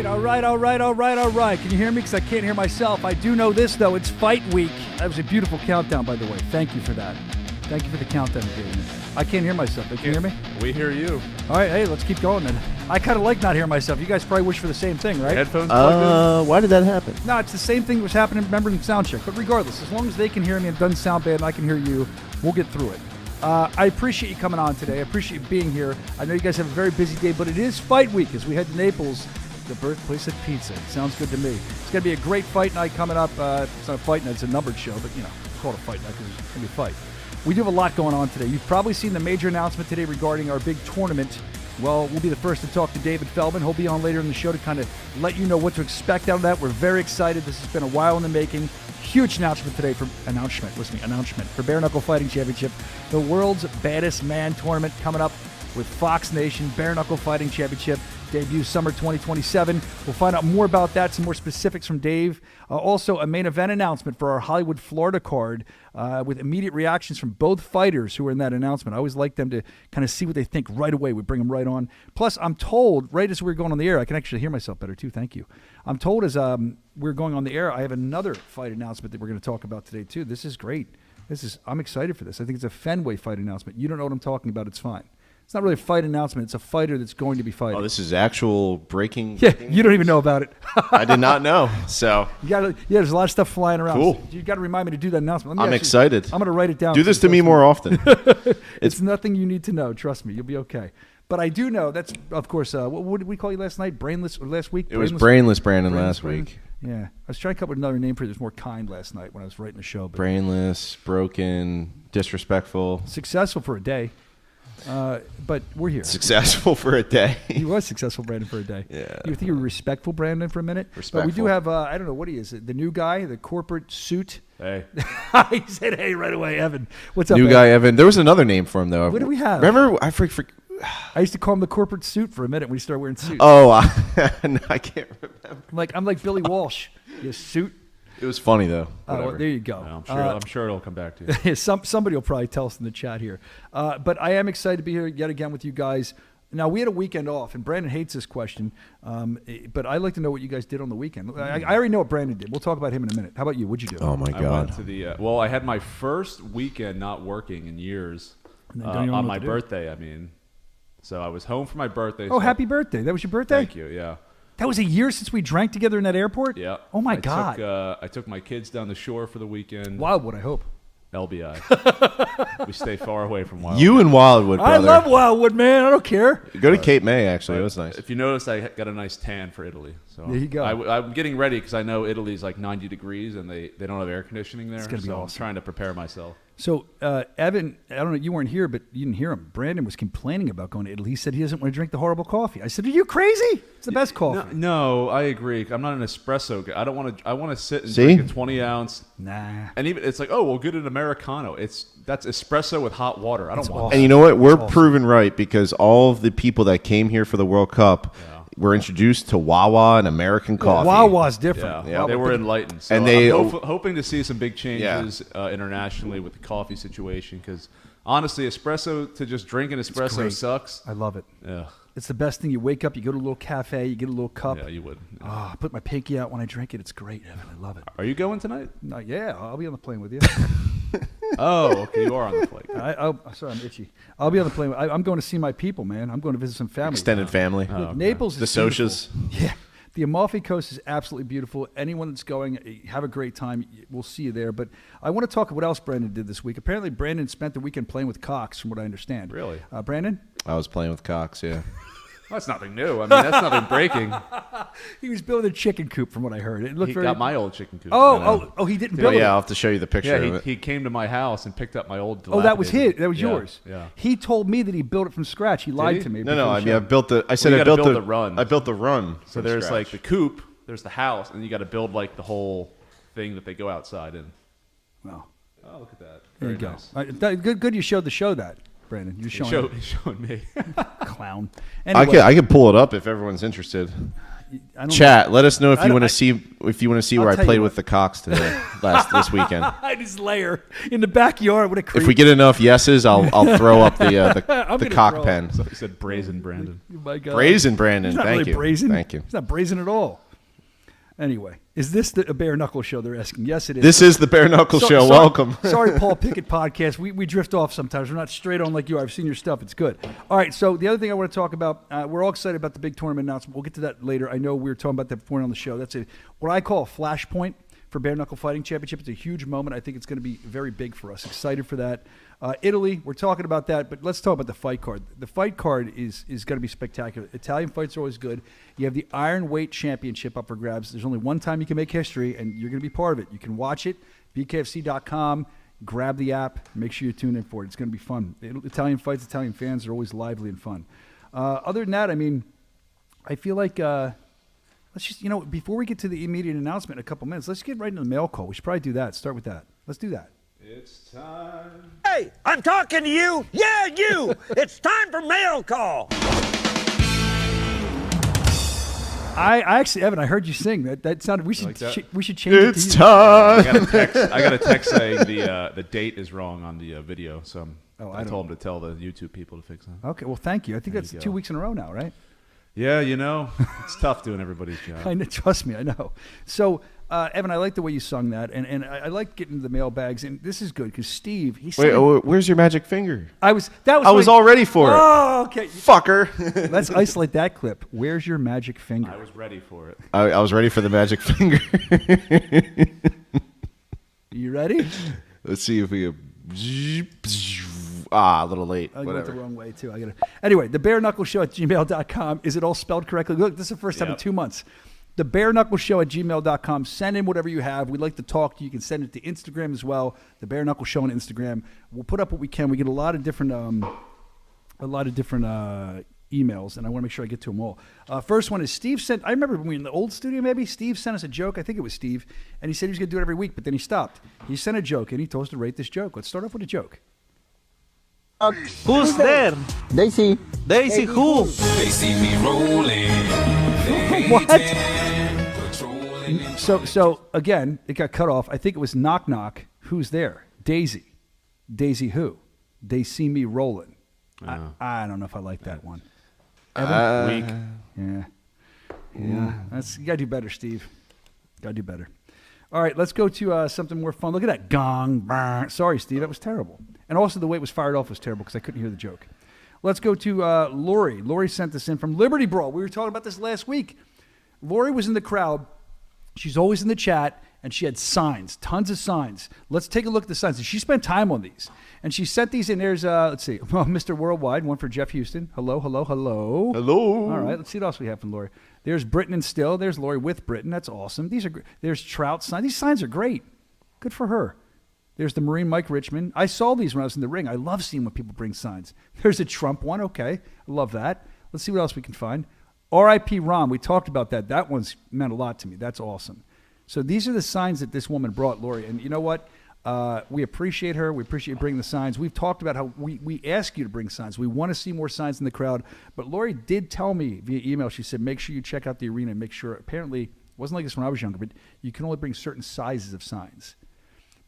right. Can you hear me? Because I can't hear myself. I do know this, though. It's fight week. That was a beautiful countdown, by the way. Thank you for that. Thank you for the countdown you gave me. I can't hear myself. Can you hear me? We hear you. All right, hey, let's keep going then. I kind of like not hearing myself. You guys probably wish for the same thing, right? Headphones plugged in? Why did that happen? No, it's the same thing that was happening, remember, in sound check. But regardless, as long as they can hear me and it doesn't sound bad and I can hear you, we'll get through it. I appreciate you coming on today. I appreciate you being here. I know you guys have a very busy day, but it is fight week as we head to Naples, the birthplace of pizza. Sounds good to me. It's going to be a great fight night coming up. It's not a fight night, it's a numbered show, but, you know, call it a fight night because it's going to be a fight. We do have a lot going on today. You've probably seen the major announcement today regarding our big tournament. Well, we'll be the first to talk to David Feldman. He'll be on later in the show to kind of let you know what to expect out of that. We're very excited. This has been a while in the making. Huge announcement today announcement for Bare Knuckle Fighting Championship. The world's baddest man tournament coming up with Fox Nation. Bare Knuckle Fighting Championship debuts summer 2027. We'll find out more about that, some more specifics from Dave. Also, a main event announcement for our Hollywood, Florida card with immediate reactions from both fighters who were in that announcement. I always like them to kind of see what they think right away. We bring them right on. Plus, I'm told, right as we're going on the air, I can actually hear myself better too, thank you. I'm told as we're going on the air, I have another fight announcement that we're going to talk about today too. This is great. I'm excited for this. I think it's a Fenway fight announcement. You don't know what I'm talking about, it's fine. It's not really a fight announcement. It's a fighter that's going to be fighting. Oh, this is actual breaking. Yeah, you don't even know about it. I did not know. So there's a lot of stuff flying around. Cool. So you got to remind me to do that announcement. I'm excited. I'm going to write it down. Do this to me more often. It's nothing you need to know. Trust me, you'll be okay. But I do know that's, of course, what did we call you last night? Brainless, or last week? It was Brainless Brandon last week. Yeah. I was trying to come up with another name for it that was more kind last night when I was writing the show. But Brainless, broken, disrespectful. Successful for a day. But we're here. Successful for a day. He was successful, Brandon, for a day. Yeah. You think you were respectful, Brandon, for a minute? Respectful. But we do have, I don't know what he is, the new guy, the corporate suit. Hey. He said, hey, right away, Evan. What's up, New Evan? guy, Evan. There was another name for him, though. What do we have? Remember, I used to call him the corporate suit for a minute when he started wearing suits. Oh, no, I can't remember. I'm like Billy Walsh. You suit. It was funny, though. Well, there you go. No, I'm sure it'll come back to you. Somebody will probably tell us in the chat here. But I am excited to be here yet again with you guys. Now, we had a weekend off, and Brandon hates this question, but I'd like to know what you guys did on the weekend. I already know what Brandon did. We'll talk about him in a minute. How about you? What'd you do? Oh, my God. I went to the I had my first weekend not working in years on my birthday, I mean. So I was home for my birthday. Oh, happy birthday. That was your birthday? Thank you, yeah. That was a year since we drank together in that airport? Yeah. Oh, my God. I took my kids down the shore for the weekend. Wildwood, I hope. LBI. We stay far away from Wildwood. You and Wildwood, brother. I love Wildwood, man. I don't care. Go to Cape May, actually. It was nice. If you notice, I got a nice tan for Italy. So there you go. I'm getting ready because I know Italy's like 90 degrees and they don't have air conditioning there. It's going to be awesome. I'm trying to prepare myself. So, Evan, I don't know, you weren't here, but you didn't hear him. Brandon was complaining about going to Italy. He said he doesn't want to drink the horrible coffee. I said, are you crazy? It's the best coffee. No, I agree. I'm not an espresso guy. I want to sit and drink a 20-ounce. Nah. And even it's like, oh, we'll get an Americano. That's espresso with hot water. I don't want that. And you know what? We're proven right because all of the people that came here for the World Cup were introduced to Wawa and American coffee. Wawa's different. Yeah, they were enlightened. So and I'm hoping to see some big changes internationally with the coffee situation because honestly, espresso to just drink an espresso sucks. I love it. Yeah. It's the best thing. You wake up, you go to a little cafe, you get a little cup. Yeah, you would. Yeah. I put my pinky out when I drink it. It's great, Evan. I love it. Are you going tonight? Yeah, I'll be on the plane with you. Oh, okay. You are on the flight. Sorry, I'm itchy. I'll be on the plane. I'm going to see my people, man. I'm going to visit some family. Extended family. Look, Naples is the Soscias. Yeah. The Amalfi Coast is absolutely beautiful. Anyone that's going, have a great time. We'll see you there. But I want to talk about what else Brandon did this week. Apparently, Brandon spent the weekend playing with Cox, from what I understand. Really? Brandon? I was playing with Cox, yeah. That's nothing new. I mean, that's nothing breaking. He was building a chicken coop, from what I heard. It looked He very... got my old chicken coop. He didn't build it. Yeah, I'll have to show you the picture of it. He came to my house and picked up my old. Oh, that was his. That was yours. Yeah. He told me that he built it from scratch. He lied to me. No. I mean, I built the. I said I built the run. I built the run. So there's like the coop. There's the house, and you got to build like the whole thing that they go outside in. Wow. Oh, look at that. There Very you nice. go. Good. You showed the show that. Brandon, you're showing me. clown. Anyway, I can pull it up if everyone's interested. I don't Chat. know. Let us know if you want to see where I played with the cocks today this weekend. I just layer in the backyard. What a creep. If we get enough yeses, I'll throw up the cock pen. So he said brazen Brandon. Oh my God. Brazen Brandon. He's not Thank really you. brazen. Thank you. He's not brazen at all. Anyway, is this a bare knuckle show? They're asking. Yes, it is. This is the Bare Knuckle Show. Sorry, Welcome. Sorry, Paul Pickett podcast. We drift off sometimes. We're not straight on like you are. I've seen your stuff. It's good. All right. So the other thing I want to talk about, we're all excited about the big tournament announcement. We'll get to that later. I know we were talking about that before on the show. That's what I call a flashpoint for Bare Knuckle Fighting Championship. It's a huge moment. I think it's going to be very big for us. Excited for that. Italy, we're talking about that, but let's talk about the fight card. The fight card is going to be spectacular. Italian fights are always good. You have the Iron Weight Championship up for grabs. There's only one time you can make history, and you're going to be part of it. You can watch it, BKFC.com, grab the app, make sure you tune in for it. It's going to be fun. Italian fights, Italian fans are always lively and fun. Other than that, I mean, I feel like let's just, before we get to the immediate announcement in a couple minutes, let's get right into the mail call. We should probably do that. Start with that. Let's do that. It's time. Hey, I'm talking to you. Yeah, you. It's time for mail call. I actually, Evan, I heard you sing. That sounded. We should like that? We should change it. It's time. I got a text saying the date is wrong on the video, so I told him to tell the YouTube people to fix that. Okay, well, thank you. I think There that's you 2 go. weeks in a row now, right? Yeah, it's tough doing everybody's job. I know, trust me, I know. So, Evan, I like the way you sung that, and I like getting the mailbags, and this is good because Steve, he said, Wait, where's your magic finger? I was all ready for it. Oh, okay. Fucker. Let's isolate that clip. Where's your magic finger? I was ready for it. I was ready for the magic finger. You ready? Let's see if we a little late. I went Whatever. the wrong way too. Anyway, the bare knuckle show at gmail.com. Is it all spelled correctly? Look, this is the first time in 2 months. The bare knuckle show at gmail.com. Send in whatever you have. We'd like to talk to you. You can send it to Instagram as well. The bare knuckle show on Instagram. We'll put up what we can. We get a lot of different emails, and I want to make sure I get to them all. First one is Steve sent. I remember when we were in the old studio, maybe Steve sent us a joke. I think it was Steve, and he said he was going to do it every week, but then he stopped. He sent a joke, and he told us to rate this joke. Let's start off with a joke. Who's there? Daisy. Daisy who? They see me rolling. So again, it got cut off. I think it was knock knock. Who's there? Daisy. Daisy who? They see me rolling. I don't know if I like that one. Weak. Yeah. You gotta do better, Steve. Gotta do better. All right, let's go to something more fun. Look at that gong. Brr. Sorry, Steve, that was terrible. And also the way it was fired off was terrible because I couldn't hear the joke. Let's go to Lori. Lori sent this in from Liberty Brawl. We were talking about this last week. Lori was in the crowd. She's always in the chat, and she had signs, tons of signs. Let's take a look at the signs. And she spent time on these. And she sent these in. There's, let's see, Mr. Worldwide, one for Jeff Houston. Hello. Hello. All right, let's see what else we have from Lori. There's Britain and Still. There's Lori with Britain. That's awesome. These are great. There's Trout signs. These signs are great. Good for her. There's the Marine Mike Richmond. I saw these when I was in the ring. I love seeing when people bring signs. There's a Trump one. Okay. I love that. Let's see what else we can find. R.I.P. Rom. We talked about that. That one's meant a lot to me. That's awesome. So these are the signs that this woman brought, Lori. And you know what? We appreciate her. We appreciate bringing the signs. We've talked about how we ask you to bring signs. We want to see more signs in the crowd. But Lori did tell me via email, she said, make sure you check out the arena and make sure. Apparently, it wasn't like this when I was younger, but you can only bring certain sizes of signs.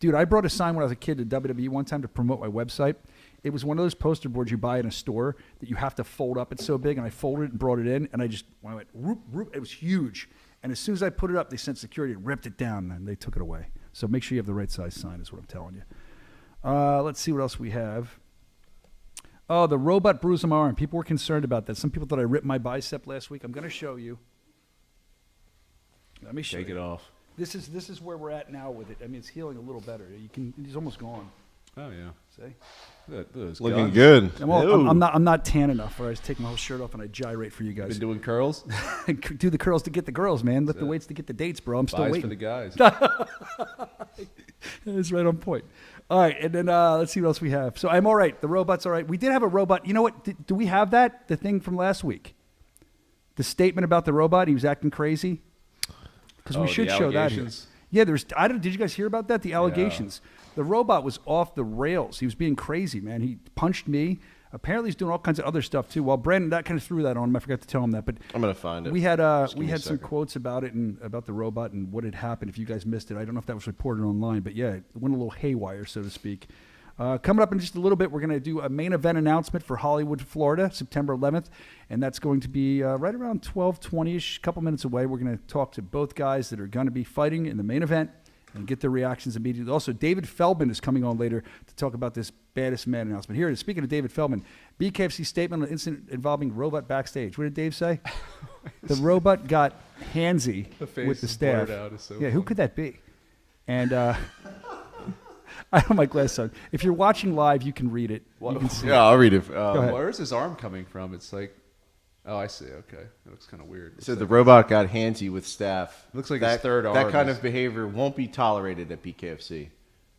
Dude, I brought a sign when I was a kid to WWE one time to promote my website. It was one of those poster boards you buy in a store that you have to fold up. It's so big, and I folded it and brought it in, and I went, whoop, whoop, it was huge. And as soon as I put it up, they sent security and ripped it down, and they took it away. So make sure you have the right size sign is what I'm telling you. Let's see what else we have. Oh, the robot bruised my arm. People were concerned about that. Some people thought I ripped my bicep last week. I'm going to show you. Let me show you. Take it off. This is where we're at now with it. I mean, it's healing a little better. He's almost gone. Oh yeah. See? Looking good. I'm not tan enough where I just take my whole shirt off and I gyrate for you guys. Been doing curls. Do the curls to get the girls, man. Lift the weights to get the dates, bro. I'm still Buys waiting. for the guys. That's right on point. All right, and then let's see what else we have. So I'm all right. The robot's all right. We did have a robot. You know what? Do we have that? The thing from last week? The statement about the robot. He was acting crazy. Because we should show that here. Yeah, did you guys hear about that? The allegations. Yeah. The robot was off the rails. He was being crazy, man. He punched me. Apparently, he's doing all kinds of other stuff too. Well, Brandon, that kind of threw that on him. I forgot to tell him that, but I'm gonna find it. We had some quotes about it and about the robot and what had happened. If you guys missed it, I don't know if that was reported online, but yeah, it went a little haywire, so to speak. Coming up in just a little bit, we're going to do a main event announcement for Hollywood, Florida, September 11th, and that's going to be right around 12:20ish, a couple minutes away. We're going to talk to both guys that are going to be fighting in the main event and get their reactions immediately. Also, David Feldman is coming on later to talk about this baddest man announcement. Here it is. Speaking of David Feldman, BKFC statement on incident involving robot backstage. What did Dave say? The robot got handsy with the staff. Who could that be? And I have my glass on. If you're watching live, you can read it. You can see I'll read it. Where's his arm coming from? It's like, oh, I see. Okay, it looks kind of weird. So the robot got handsy with staff. Looks like his third arm. That kind of behavior won't be tolerated at BKFC.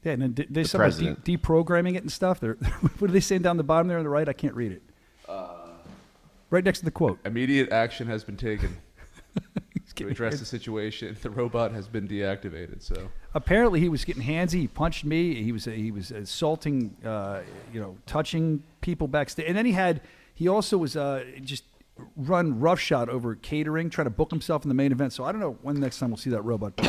Yeah, and then there's something like deprogramming it and stuff. What are they saying down the bottom there on the right? I can't read it. Right next to the quote. Immediate action has been taken to address the situation. The robot has been deactivated. So apparently he was getting handsy. He punched me. He was assaulting, touching people backstage. And then he also was just run roughshod over catering, trying to book himself in the main event. So I don't know when the next time we'll see that robot.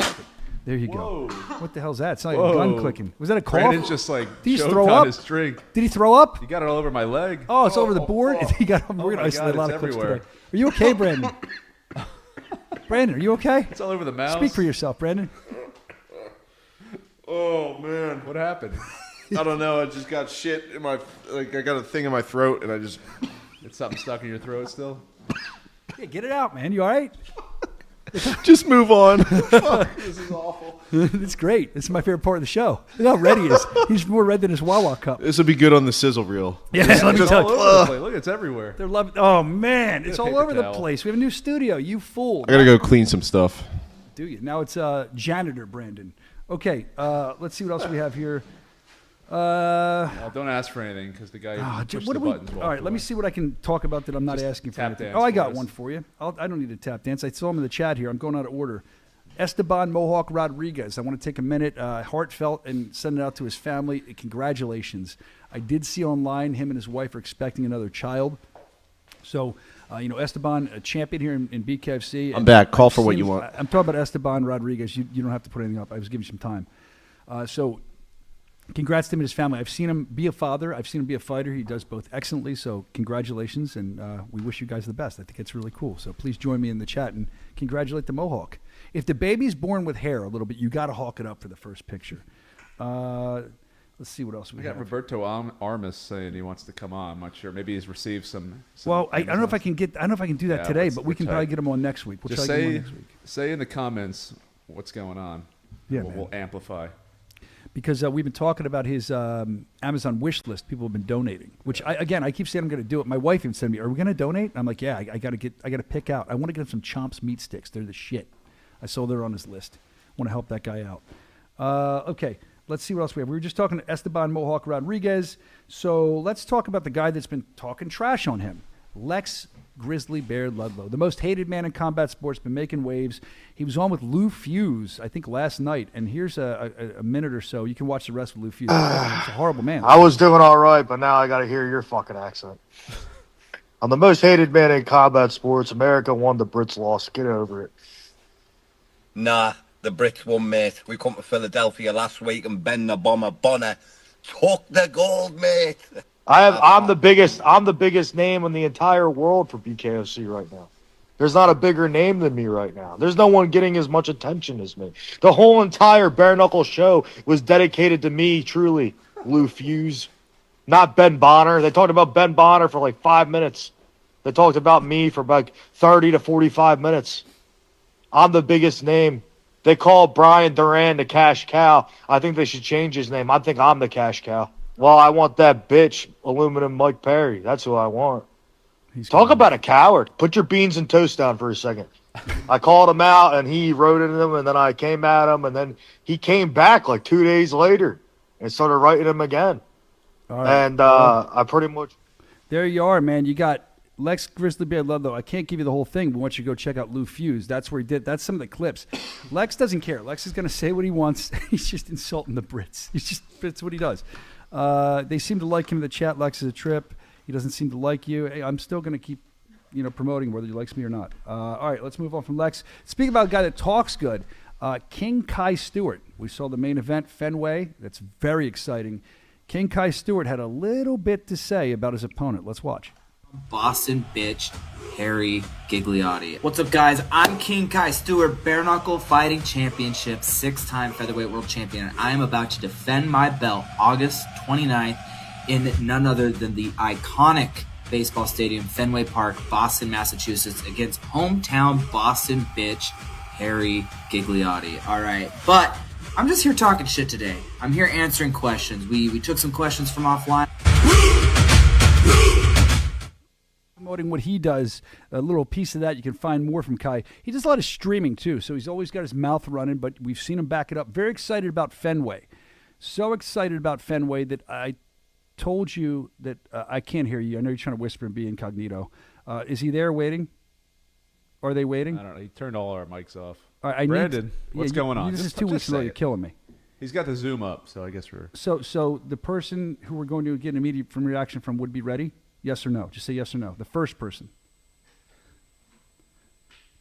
There you go. What the hell's that? It's like a gun clicking. Was that a cough? Brandon's just like Did he choked throw on up? his drink. Did he throw up? He got it all over my leg. Oh, it's over the board? We're going to isolate a lot of clips today. Are you okay, Brandon? Brandon, are you okay? It's all over the mouse. Speak for yourself, Brandon. Oh, man. What happened? I don't know. I just got shit in my... I got a thing in my throat, and I just... It's something stuck in your throat still? Yeah, get it out, man. You all right? Just move on. Fuck, this is awful. It's great. This is my favorite part of the show. Look how red he is. He's more red than his Wawa cup. This will be good on the sizzle reel. Yeah, let me tell you. Look, it's everywhere. They're loving. Oh man, it's all over the place. We have a new studio. You fool. I gotta go clean some stuff. Do you? Now it's janitor Brandon. Okay, let's see what else we have here. Well, don't ask for anything because the guy pushed the buttons. All right, let me see what I can talk about that I'm not asking for. Tap dance. Oh, I got one for you. I don't need a tap dance. I saw him in the chat here. I'm going out of order. Esteban Mohawk Rodriguez. I want to take a minute, heartfelt, and send it out to his family. Congratulations. I did see online him and his wife are expecting another child. So, Esteban, a champion here in BKFC. I'm back. Call for what you want. I'm talking about Esteban Rodriguez. You don't have to put anything up. I was giving you some time. Congrats to him and his family. I've seen him be a father. I've seen him be a fighter. He does both excellently. So congratulations, and we wish you guys the best. I think it's really cool. So please join me in the chat and congratulate the Mohawk. If the baby's born with hair a little bit, you got to hawk it up for the first picture. Let's see what else we got. Roberto Armas saying he wants to come on. I'm not sure. Maybe he's received some. Well, I don't know if I can do that today, but we can probably get him on next week. Just say in the comments what's going on. Yeah, we'll amplify. Because we've been talking about his Amazon wish list. People have been donating, which I keep saying I'm going to do it. My wife even said to me, "Are we going to donate?" And I'm like, "Yeah, I got to pick out. I want to get him some Chomps meat sticks. They're the shit." I saw they're on his list. Want to help that guy out. Okay, let's see what else we have. We were just talking to Esteban Mohawk Rodriguez. So let's talk about the guy that's been talking trash on him, Lex Grizzly Bear Ludlow, the most hated man in combat sports, been making waves. He was on with Lou Fuse, I think, last night. And here's a minute or so. You can watch the rest of Lou Fuse. He's a horrible man. I was doing all right, but now I got to hear your fucking accent. I'm the most hated man in combat sports. America won, the Brits lost. Get over it. Nah, the Brits won, mate. We come to Philadelphia last week and Ben the Bomber Bonner took the gold, mate. I'm the biggest name in the entire world for BKFC right now. There's not a bigger name than me right now. There's no one getting as much attention as me. The whole entire bare knuckle show was dedicated to me, truly, Lou Fuse. Not Ben Bonner. They talked about Ben Bonner for like 5 minutes. They talked about me for about 30 to 45 minutes. I'm the biggest name. They call Brian Duran the cash cow. I think they should change his name. I think I'm the cash cow. Well, I want that bitch, Aluminum Mike Perry. That's who I want. Talk about a coward. Put your beans and toast down for a second. I called him out, and he wrote into them, and then I came at him, and then he came back like 2 days later and started writing him again. All right. And I pretty much... There you are, man. You got Lex Grizzly Bear Ludlow. I can't give you the whole thing, but I want you to go check out Lou Fuse. That's where he did. That's some of the clips. Lex doesn't care. Lex is going to say what he wants. He's just insulting the Brits. That's what he does. They seem to like him in the chat. Lex is a trip. He doesn't seem to like you. Hey, I'm still going to keep, promoting whether he likes me or not. All right, let's move on from Lex. Speaking about a guy that talks good, King Kai Stewart. We saw the main event, Fenway. That's very exciting. King Kai Stewart had a little bit to say about his opponent. Let's watch. Boston bitch, Harry Gigliotti. What's up, guys? I'm King Kai Stewart, bare knuckle fighting championship, 6-time featherweight world champion, and I am about to defend my belt August 29th in none other than the iconic baseball stadium, Fenway Park, Boston, Massachusetts, against hometown Boston bitch, Harry Gigliotti. All right, but I'm just here talking shit today. I'm here answering questions. We took some questions from offline. Promoting what he does, a little piece of that. You can find more from Kai. He does a lot of streaming too, so he's always got his mouth running, but we've seen him back it up. Very excited about Fenway. So excited about Fenway that I told you that I can't hear you. I know you're trying to whisper and be incognito. Is he there waiting? Are they waiting? I don't know. He turned all our mics off. All right, Brandon, what's going on? This is 2 weeks ago. You're killing me. He's got the Zoom up, so I guess we're... So the person who we're going to get an immediate reaction from would be ready? Yes or no? Just say yes or no. The first person.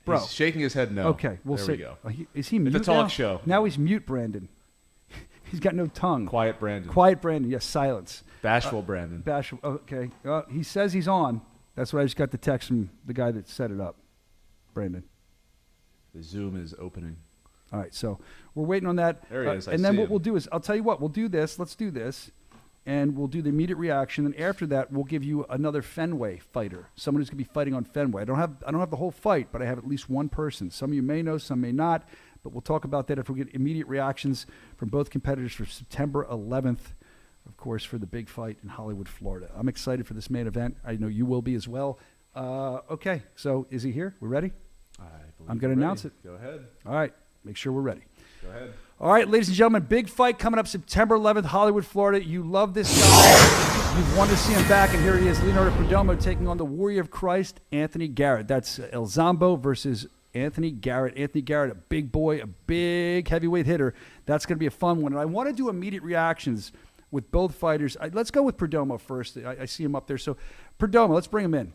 Bro. He's shaking his head no. Okay, we'll there see. we go. Is he mute It's a talk now? show. Now he's mute, Brandon. He's got no tongue. Quiet Brandon. Quiet Brandon. Yes, silence. Bashful Brandon. Bashful. Okay. He says he's on. That's what I just got the text from the guy that set it up. Brandon. The Zoom is opening. All right, so we're waiting on that. There he is. And then what we'll do is, I'll tell you what, we'll do this. Let's do this. And we'll do the immediate reaction. And after that, we'll give you another Fenway fighter, someone who's going to be fighting on Fenway. I don't have the whole fight, but I have at least one person. Some of you may know, some may not. But we'll talk about that if we get immediate reactions from both competitors for September 11th, of course, for the big fight in Hollywood, Florida. I'm excited for this main event. I know you will be as well. Okay, so is he here? We're ready? I'm going to announce it. Go ahead. All right, make sure we're ready. Go ahead. All right, ladies and gentlemen, big fight coming up September 11th, Hollywood, Florida. You love this guy. You've wanted to see him back, and here he is, Leonardo Perdomo, taking on the Warrior of Christ, Anthony Garrett. That's El Zombo versus Anthony Garrett. Anthony Garrett, a big boy, a big heavyweight hitter. That's going to be a fun one. And I want to do immediate reactions with both fighters. Let's go with Perdomo first. I see him up there. So, Perdomo, let's bring him in.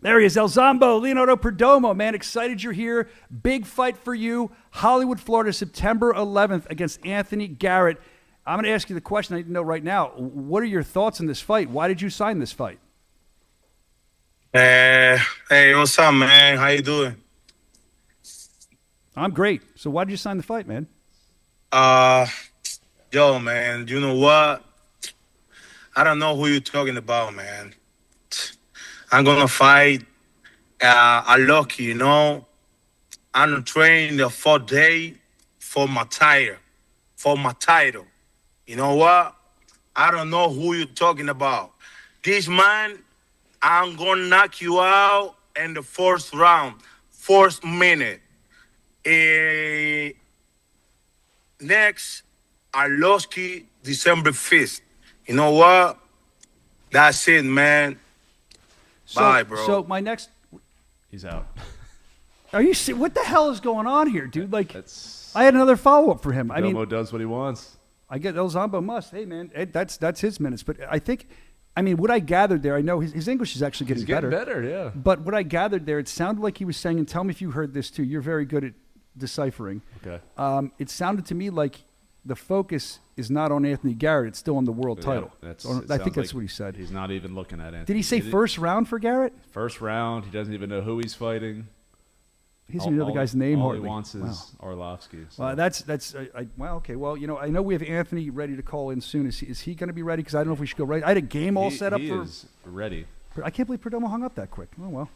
There he is, El Zombo, Leonardo Perdomo. Man, excited you're here. Big fight for you. Hollywood, Florida, September 11th against Anthony Garrett. I'm going to ask you the question I need to know right now. What are your thoughts on this fight? Why did you sign this fight? Hey, what's up, man? How you doing? I'm great. So why did you sign the fight, man? Yo, man, you know what? I don't know who you're talking about, man. I'm going to fight Lucky, you know. I'm training the 4th day for my title. You know what? I don't know who you're talking about. This man, I'm going to knock you out in the first round, first minute. Next, Arlovsky, December 5th. You know what? That's it, man. Bye, bro. So my next... He's out. Are you... What the hell is going on here, dude? Like, I had another follow-up for him. Domo does what he wants. I get El Zombo must. Hey, man, that's his minutes. But I think... I mean, what I gathered there, I know his English is actually getting better. He's getting better, yeah. But what I gathered there, it sounded like he was saying, and tell me if you heard this too, you're very good at deciphering. Okay. It sounded to me like the focus is not on Anthony Garrett, it's still on the world title. I think that's what he said. He's not even looking at Anthony. Did he say first round for Garrett? First round. He doesn't even know who he's fighting. He doesn't even know the guy's name all hardly. He wants is Arlovsky. So. Well, okay. Well, I know we have Anthony ready to call in soon. Is he going to be ready? Because I don't know if we should go right. I had a game all set up for. He is ready. I can't believe Perdomo hung up that quick. Oh, well.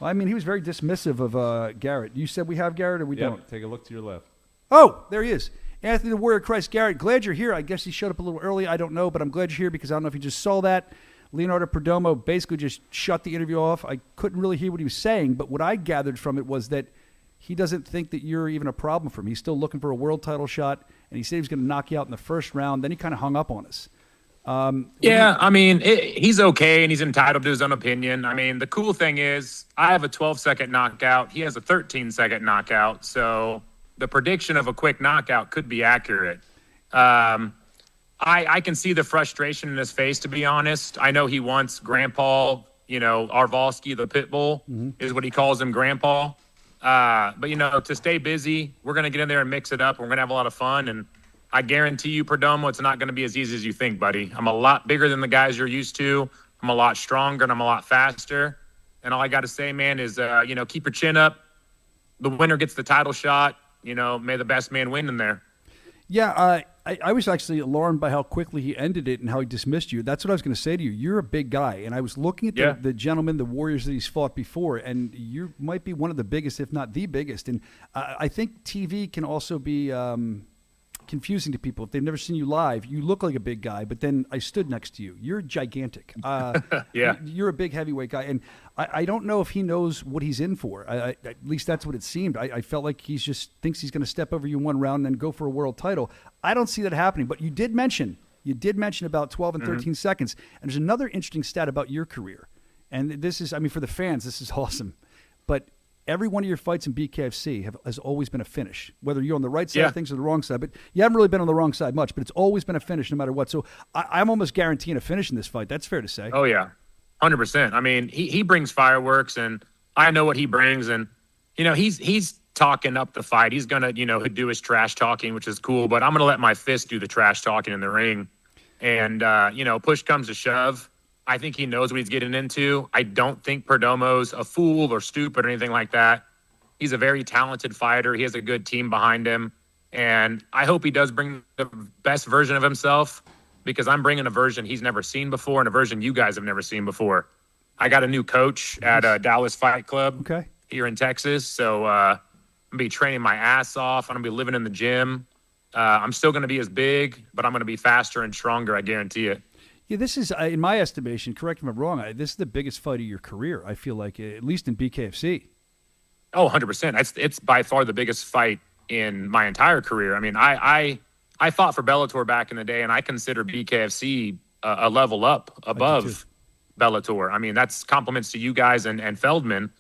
Well, I mean, he was very dismissive of Garrett. You said we have Garrett or we don't? Take a look to your left. Oh, there he is. Anthony the Warrior Christ Garrett. Glad you're here. I guess he showed up a little early. I don't know, but I'm glad you're here because I don't know if you just saw that. Leonardo Perdomo basically just shut the interview off. I couldn't really hear what he was saying, but what I gathered from it was that he doesn't think that you're even a problem for him. He's still looking for a world title shot, and he said he was going to knock you out in the first round. Then he kind of hung up on us. I mean, he's okay, and he's entitled to his own opinion. I mean, the cool thing is I have a 12-second knockout. He has a 13-second knockout. So the prediction of a quick knockout could be accurate. I can see the frustration in his face, to be honest. I know he wants Grandpa, Arvalski, the pit bull, is what he calls him, Grandpa. But, to stay busy, we're going to get in there and mix it up. We're going to have a lot of fun. And I guarantee you, Perdomo, it's not going to be as easy as you think, buddy. I'm a lot bigger than the guys you're used to. I'm a lot stronger, and I'm a lot faster. And all I got to say, man, is, keep your chin up. The winner gets the title shot. May the best man win in there. Yeah, I was actually alarmed by how quickly he ended it and how he dismissed you. That's what I was going to say to you. You're a big guy, and I was looking at the gentlemen, the warriors that he's fought before, and you might be one of the biggest, if not the biggest. And I think TV can also be confusing to people. If they've never seen you live, you look like a big guy, but then I stood next to you. You're gigantic. Yeah. You're a big heavyweight guy, and I don't know if he knows what he's in for. At least that's what it seemed. I felt like he just thinks he's going to step over you in one round and then go for a world title. I don't see that happening, but you did mention about 12 and 13 seconds, and there's another interesting stat about your career, and this is, for the fans, this is awesome, but every one of your fights in BKFC has always been a finish, whether you're on the right side of things or the wrong side. But you haven't really been on the wrong side much, but it's always been a finish no matter what. So I'm almost guaranteeing a finish in this fight. That's fair to say. Oh, yeah, 100%. He brings fireworks, and I know what he brings. And, he's talking up the fight. He's going to, do his trash talking, which is cool. But I'm going to let my fist do the trash talking in the ring. And, push comes to shove. I think he knows what he's getting into. I don't think Perdomo's a fool or stupid or anything like that. He's a very talented fighter. He has a good team behind him. And I hope he does bring the best version of himself, because I'm bringing a version he's never seen before and a version you guys have never seen before. I got a new coach at Dallas Fight Club here in Texas. So I'm going to be training my ass off. I'm going to be living in the gym. I'm still going to be as big, but I'm going to be faster and stronger, I guarantee it. Yeah, this is, in my estimation, correct me if I'm wrong, this is the biggest fight of your career, I feel like, at least in BKFC. Oh, 100%. It's by far the biggest fight in my entire career. I fought for Bellator back in the day, and I consider BKFC a level up above Bellator. That's compliments to you guys and Feldman,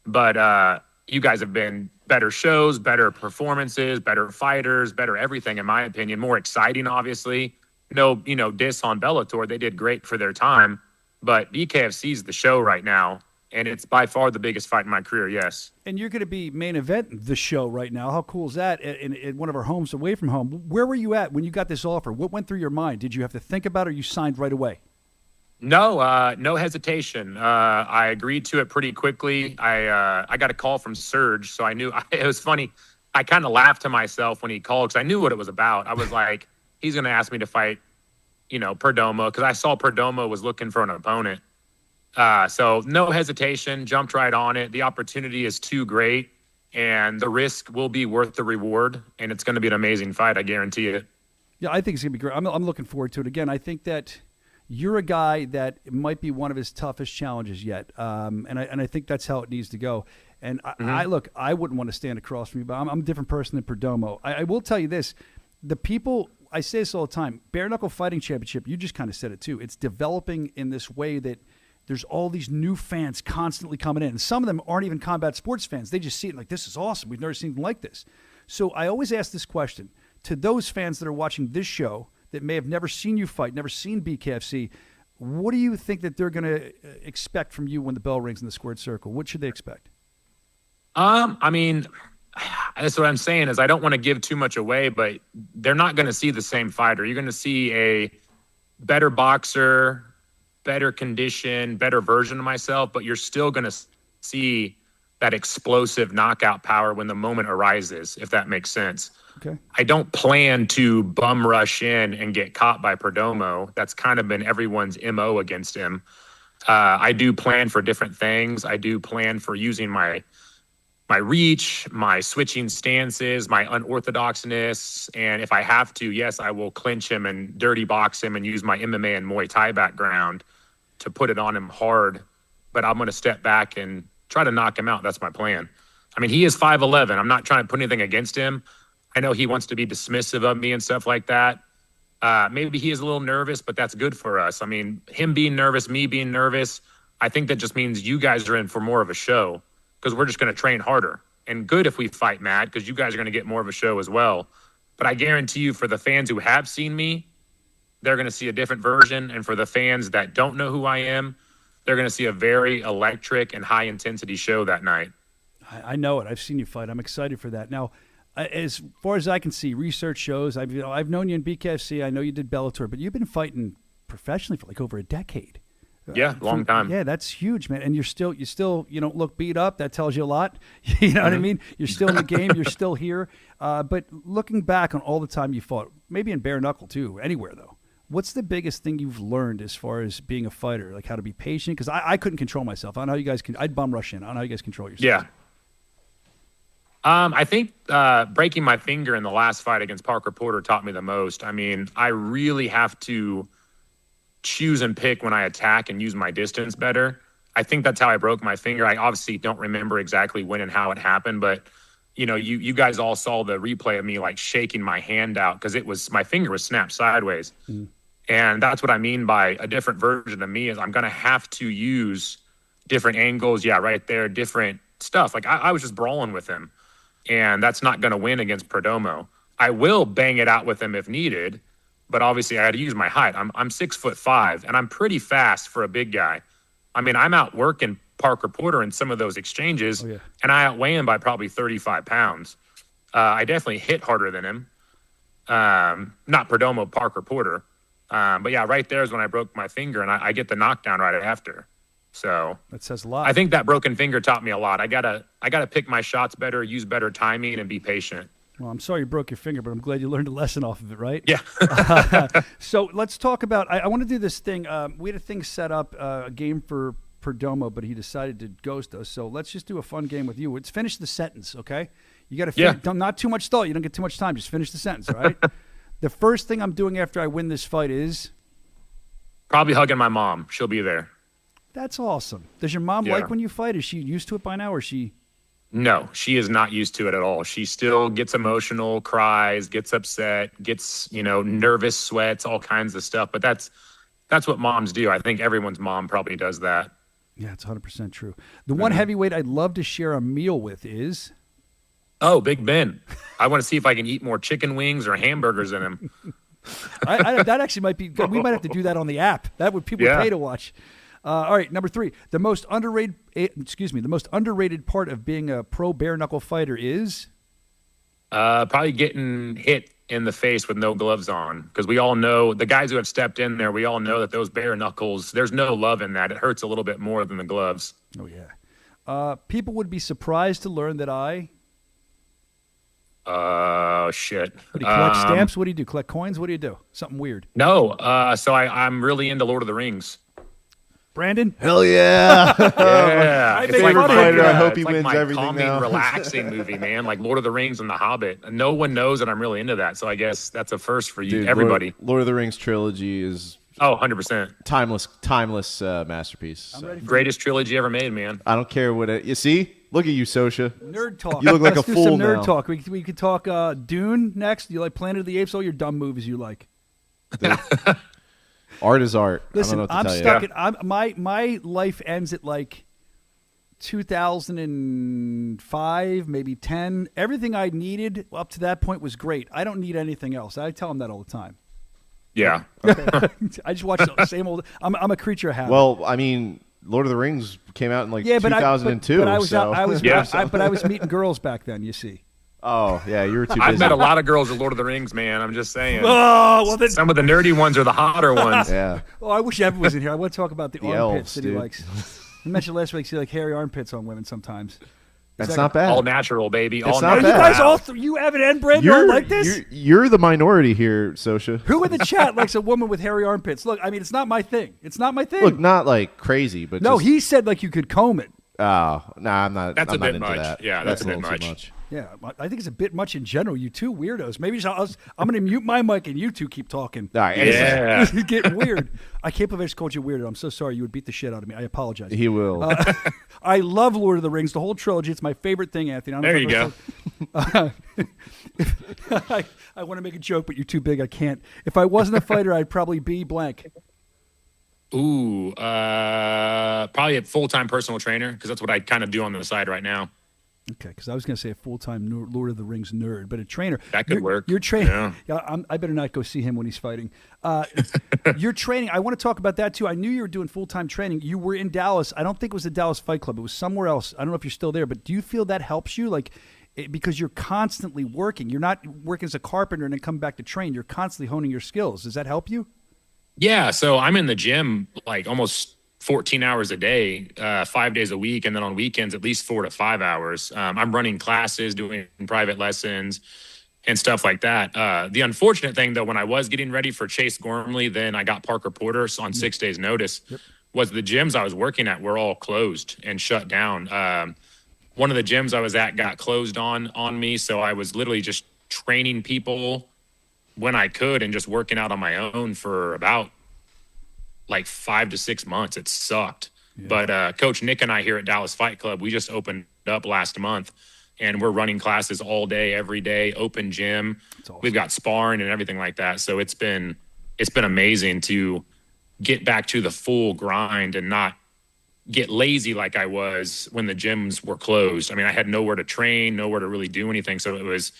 but you guys have been better shows, better performances, better fighters, better everything, in my opinion. More exciting, obviously. No, diss on Bellator. They did great for their time, but BKFC is the show right now, and it's by far the biggest fight in my career, yes. And you're going to be main event the show right now. How cool is that? In one of our homes away from home. Where were you at when you got this offer? What went through your mind? Did you have to think about it, or you signed right away? No, no hesitation. I agreed to it pretty quickly. I got a call from Serge, so I knew. It was funny. I kind of laughed to myself when he called, because I knew what it was about. I was like, he's going to ask me to fight, Perdomo, because I saw Perdomo was looking for an opponent. So no hesitation, jumped right on it. The opportunity is too great, and the risk will be worth the reward, and it's going to be an amazing fight, I guarantee it. Yeah, I think it's going to be great. I'm looking forward to it. Again, I think that you're a guy that might be one of his toughest challenges yet, and I think that's how it needs to go. And I wouldn't want to stand across from you, but I'm a different person than Perdomo. I will tell you this. The people, I say this all the time, Bare Knuckle Fighting Championship, you just kind of said it too. It's developing in this way that there's all these new fans constantly coming in. And some of them aren't even combat sports fans. They just see it like, this is awesome. We've never seen anything like this. So I always ask this question to those fans that are watching this show that may have never seen you fight, never seen BKFC. What do you think that they're going to expect from you when the bell rings in the squared circle? What should they expect? That's what I'm saying is I don't want to give too much away, but they're not going to see the same fighter. You're going to see a better boxer, better condition, better version of myself, but you're still going to see that explosive knockout power when the moment arises, if that makes sense. Okay. I don't plan to bum rush in and get caught by Perdomo. That's kind of been everyone's MO against him. I do plan for different things. I do plan for using my reach, my switching stances, my unorthodoxness. And if I have to, yes, I will clinch him and dirty box him and use my MMA and Muay Thai background to put it on him hard. But I'm going to step back and try to knock him out. That's my plan. He is 5'11". I'm not trying to put anything against him. I know he wants to be dismissive of me and stuff like that. Maybe he is a little nervous, but that's good for us. Him being nervous, me being nervous, I think that just means you guys are in for more of a show, because we're just going to train harder. And good if we fight mad, because you guys are going to get more of a show as well. But I guarantee you, for the fans who have seen me, they're going to see a different version. And for the fans that don't know who I am, they're going to see a very electric and high-intensity show that night. I know it. I've seen you fight. I'm excited for that. Now, as far as I can see, research shows, I've known you in BKFC. I know you did Bellator, but you've been fighting professionally for like over a decade. Yeah, long time. Yeah, that's huge, man. And you still, you don't look beat up. That tells you a lot. You know what I mean? You're still in the game. You're still here. But looking back on all the time you fought, maybe in bare knuckle too, anywhere though, what's the biggest thing you've learned as far as being a fighter? Like how to be patient? Because I couldn't control myself. I don't know how you guys can. I'd bum rush in. I don't know how you guys control yourself. Yeah. I think breaking my finger in the last fight against Parker Porter taught me the most. I mean, I really have to choose and pick when I attack and use my distance better. I think that's how I broke my finger. I obviously don't remember exactly when and how it happened, but you guys all saw the replay of me like shaking my hand out because my finger was snapped sideways. And that's what I mean by a different version of me is I'm going to have to use different angles. Yeah, right there, different stuff. Like I was just brawling with him, and that's not going to win against Perdomo. I will bang it out with him if needed, but obviously I had to use my height. I'm 6'5", and I'm pretty fast for a big guy. I mean, I'm out working Parker Porter in some of those exchanges, and I outweigh him by probably 35 pounds. I definitely hit harder than him. Not Perdomo, Parker Porter. But yeah, right there is when I broke my finger, and I get the knockdown right after. So that says a lot. I think that broken finger taught me a lot. I gotta pick my shots better, use better timing, and be patient. Well, I'm sorry you broke your finger, but I'm glad you learned a lesson off of it, right? Yeah. So let's talk about. I want to do this thing. We had a thing set up, a game for Perdomo, but he decided to ghost us. So let's just do a fun game with you. Let's finish the sentence, okay? You got to not too much thought. You don't get too much time. Just finish the sentence, all right? The first thing I'm doing after I win this fight is probably hugging my mom. She'll be there. That's awesome. Does your mom like when you fight? Is she used to it by now, or is she? No, she is not used to it at all. She still gets emotional, cries, gets upset, gets, nervous, sweats, all kinds of stuff. But that's what moms do. I think everyone's mom probably does that. Yeah, it's 100% true. The one heavyweight I'd love to share a meal with is? Oh, Big Ben. I want to see if I can eat more chicken wings or hamburgers in him. That actually might be good. We might have to do that on the app. That would people pay to watch. All right, number 3. The most underrated part of being a pro bare knuckle fighter is probably getting hit in the face with no gloves on, because we all know the guys who have stepped in there. We all know that those bare knuckles. There's no love in that. It hurts a little bit more than the gloves. Oh yeah. People would be surprised to learn that I. Shit. What do you collect stamps? What do you do? Collect coins? What do you do? Something weird. No. So I'm really into Lord of the Rings. Brandon? Hell yeah. Yeah. It's like fighter. I hope he wins my everything calming, now. relaxing movie, man. Like Lord of the Rings and The Hobbit. No one knows that I'm really into that. So I guess that's a first for you, Dude, everybody. Lord of the Rings trilogy is 100%. Timeless masterpiece. So. Greatest trilogy ever made, man. I don't care what you see. Look at you, Soscia. Nerd talk. You look like Let's a do fool some nerd now. talk. We could talk Dune next. You like Planet of the Apes? All your dumb movies you like. Art is art. Listen, I don't know what to I'm tell you. stuck at my life ends at like 2005, maybe 10. Everything I needed up to that point was great. I don't need anything else. I tell them that all the time. Yeah. Okay. I just watch the same old. I'm a creature of habit. Well, I mean, Lord of the Rings came out in 2002. But I was so. but I was meeting girls back then. You see. Oh yeah, you were too busy. I've met a lot of girls at Lord of the Rings, man. I'm just saying. Oh well, then, some of the nerdy ones are the hotter ones. Yeah. Oh, I wish Evan was in here. I want to talk about the armpits elves, that he dude. likes. You mentioned last week you like hairy armpits on women sometimes. That's not bad. All natural, baby. It's all not natural. bad. You guys you, Evan and Brandon, all like this? You're the minority here, Soscia. Who in the chat likes a woman with hairy armpits? Look, I mean, it's not my thing. It's not my thing. Look, not like crazy, but no, just, he said like you could comb it. Oh, no, I'm not. That's I'm a not bit into much. that. Yeah, that's a bit little too much. Yeah, I think it's a bit much in general. You two weirdos. Maybe I'm going to mute my mic and you two keep talking. All right, yeah. This is getting weird. I can't believe I just called you weirdo. I'm so sorry. You would beat the shit out of me. I apologize. He will. I love Lord of the Rings, the whole trilogy. It's my favorite thing, Anthony. There you go. I want to make a joke, but you're too big. I can't. If I wasn't a fighter, I'd probably be blank. Ooh, probably a full-time personal trainer, because that's what I kind of do on the side right now. Okay, because I was going to say a full-time Lord of the Rings nerd, but a trainer. That could work. You're training. Yeah. I better not go see him when he's fighting. You're training. I want to talk about that, too. I knew you were doing full-time training. You were in Dallas. I don't think it was the Dallas Fight Club. It was somewhere else. I don't know if you're still there, but do you feel that helps you? Because you're constantly working. You're not working as a carpenter and then come back to train. You're constantly honing your skills. Does that help you? Yeah. So I'm in the gym like almost 14 hours a day, 5 days a week. And then on weekends, at least 4 to 5 hours. I'm running classes, doing private lessons and stuff like that. The unfortunate thing, though, when I was getting ready for Chase Gormley, then I got Parker Porter on 6 days notice, was the gyms I was working at were all closed and shut down. One of the gyms I was at got closed on me. So I was literally just training people when I could and just working out on my own for about like 5 to 6 months. It sucked. Yeah. But Coach Nick and I here at Dallas Fight Club, we just opened up last month and we're running classes all day, every day, open gym. Awesome. We've got sparring and everything like that. So it's been amazing to get back to the full grind and not get lazy like I was when the gyms were closed. I mean, I had nowhere to train, nowhere to really do anything. So it was,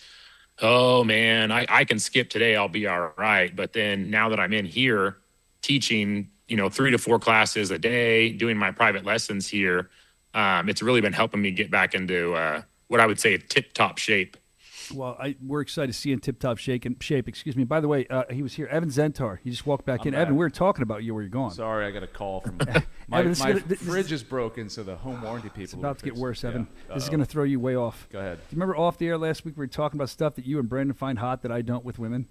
oh man, I can skip today. I'll be all right. But then now that I'm in here teaching, 3 to 4 classes a day, doing my private lessons here, it's really been helping me get back into what I would say tip-top shape. Well, we're excited to see you in tip-top shape. Excuse me. By the way, he was here. Evan Zentar. He just walked back in. Back. Evan, we were talking about you. Where you're going? Sorry, I got a call from my fridge is broken, so the home warranty people. It's about to get worse, Evan. Yeah. This is going to throw you way off. Go ahead. Do you remember off the air last week we were talking about stuff that you and Brandon find hot that I don't with women?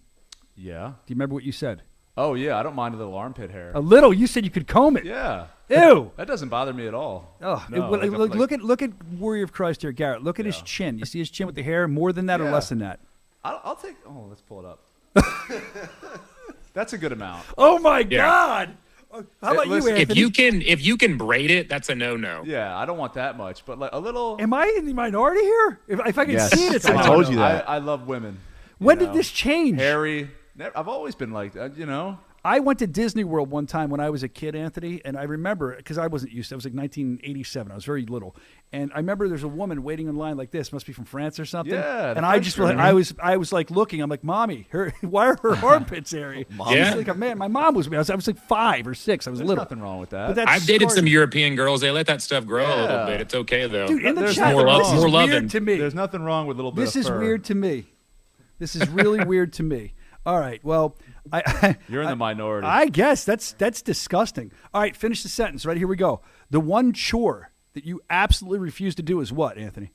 Yeah. Do you remember what you said? Oh, yeah. I don't mind a little armpit hair. A little? You said you could comb it. Yeah. Ew. That doesn't bother me at all. Oh, no, look at Warrior of Christ here, Garrett. Look at his chin. You see his chin with the hair? More than that or less than that? I'll take. Oh, let's pull it up. That's a good amount. Oh my God! How about you, Anthony? If you can braid it, that's a no. Yeah, I don't want that much, but like a little. Am I in the minority here? If I can see it, it's I told you that. I love women. When did this change? Hairy. I've always been like that, I went to Disney World one time when I was a kid, Anthony, and I remember, because I wasn't used to it, was like 1987. I was very little. And I remember there's a woman waiting in line like this, must be from France or something. Yeah. And I was like looking, I'm like, Mommy, why are her armpits hairy? Yeah. Like, man, my mom was, I was like 5 or 6. I was There's little. nothing wrong with that. I've dated some European girls. They let that stuff grow a little bit. It's okay, though. Dude, in the There's chat, more this is loving. weird to me. There's nothing wrong with a little bit This of is fur. weird to me. This is really weird to me. All right, well, you're in the minority. I guess that's disgusting. All right, finish the sentence. Right, here we go. The one chore that you absolutely refuse to do is what, Anthony?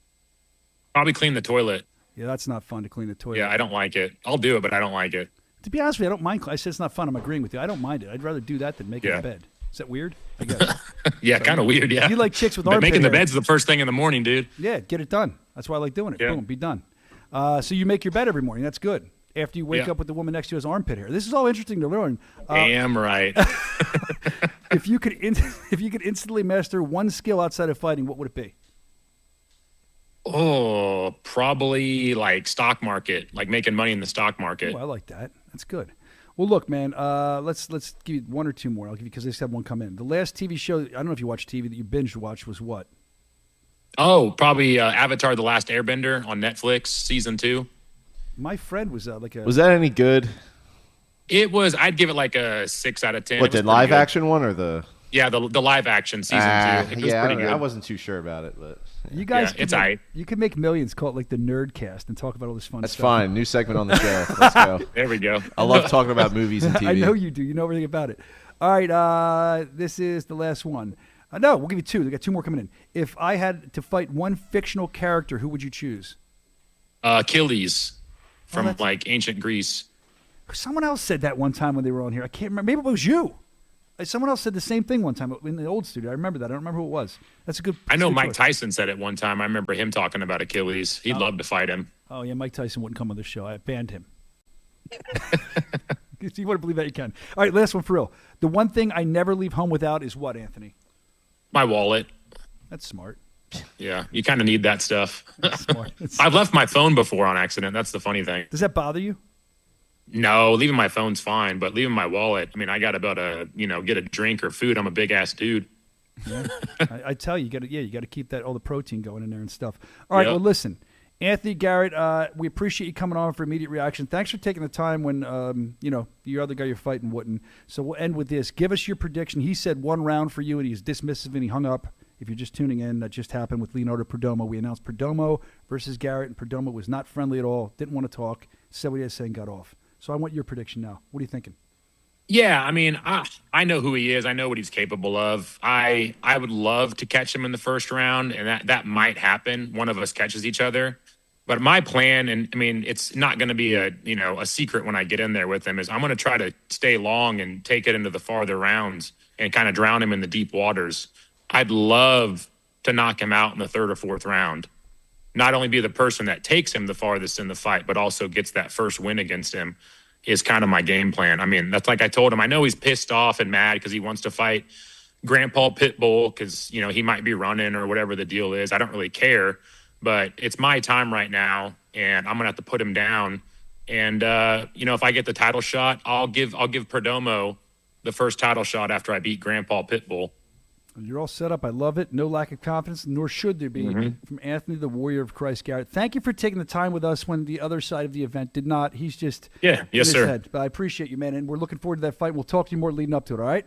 Probably clean the toilet. Yeah, that's not fun to clean the toilet. Yeah, I don't like it. I'll do it, but I don't like it. To be honest with you, I don't mind. I said it's not fun. I'm agreeing with you. I don't mind it. I'd rather do that than making a bed. Is that weird? I guess. Yeah, kind of weird, yeah. You like chicks with armpit making the hair. bed's the first thing in the morning, dude. Yeah, get it done. That's why I like doing it. Yeah. Boom, be done. So you make your bed every morning. That's good. After you wake up with the woman next to you has armpit hair. This is all interesting to learn. Damn right. If you could instantly master one skill outside of fighting, what would it be? Oh, probably like stock market, like making money in the stock market. Oh, I like that. That's good. Well, look, man, let's give you one or two more. I'll give you because I just have one come in. The last TV show, I don't know if you watched TV, that you binge watched was what? Oh, probably Avatar: The Last Airbender on Netflix, season 2. My friend was Was that any good? It was. I'd give it like a 6 out of 10. What, the live action one or the? Yeah, the live action season 2. It was pretty good. I wasn't too sure about it, but you guys, it's all right. You can make millions. Call it like the Nerdcast and talk about all this fun That's stuff. That's fine. New segment on the show. Let's go. There we go. I love talking about movies and TV. I know you do. You know everything about it. All right, this is the last one. No, we'll give you 2. We got 2 more coming in. If I had to fight one fictional character, who would you choose? Achilles from like ancient Greece. Someone else said that one time when they were on here. I can't remember. Maybe it was you. Someone else said the same thing one time in the old studio. I remember that. I don't remember who it was. That's a good. I know Mike Tyson said it one time. I remember him talking about Achilles. He'd love to fight him. Oh yeah, Mike Tyson wouldn't come on the show. I banned him. If you want to believe that, you can. All right, last one for real. The one thing I never leave home without is what, Anthony? My wallet. That's smart. Yeah, you kind of need that stuff. That's smart. I've left my phone before on accident. That's the funny thing. Does that bother you? No, leaving my phone's fine, but leaving my wallet, I mean, I got about to, get a drink or food. I'm a big ass dude. Yeah. I tell you, you got to keep all the protein going in there and stuff. All right, well, listen, Anthony Garrett, we appreciate you coming on for immediate reaction. Thanks for taking the time when your other guy you're fighting wouldn't. So we'll end with this. Give us your prediction. He said 1 round for you, and he's dismissive and he hung up. If you're just tuning in, that just happened with Leonardo Perdomo. We announced Perdomo versus Garrett, and Perdomo was not friendly at all, didn't want to talk, said what he had to say and got off. So I want your prediction now. What are you thinking? Yeah, I mean, I know who he is. I know what he's capable of. I would love to catch him in the first round, and that might happen. One of us catches each other. But my plan, and I mean, it's not going to be a secret when I get in there with him, is I'm going to try to stay long and take it into the farther rounds and kind of drown him in the deep waters. I'd love to knock him out in the 3rd or 4th round. Not only be the person that takes him the farthest in the fight, but also gets that first win against him is kind of my game plan. I mean, that's like I told him. I know he's pissed off and mad because he wants to fight Grandpa Pitbull because, he might be running or whatever the deal is. I don't really care, but it's my time right now, and I'm going to have to put him down. And, if I get the title shot, I'll give Perdomo the first title shot after I beat Grandpa Pitbull. You're all set up. I love it. No lack of confidence, nor should there be, from Anthony, the Warrior of Christ Garrett. Thank you for taking the time with us when the other side of the event did not. He's just yes, sir. Head. But I appreciate you, man, and we're looking forward to that fight. We'll talk to you more leading up to it, all right?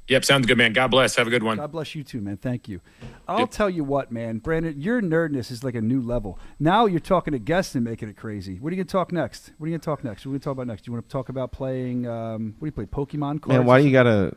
Yep, sounds good, man. God bless. Have a good one. God bless you too, man. Thank you. I'll tell you what, man. Brandon, your nerdness is like a new level. Now you're talking to guests and making it crazy. What are you going to talk next? What are you going to talk next? What are we going to talk about next? Do you want to talk about playing, what do you play, Pokemon cards? Man, why you got to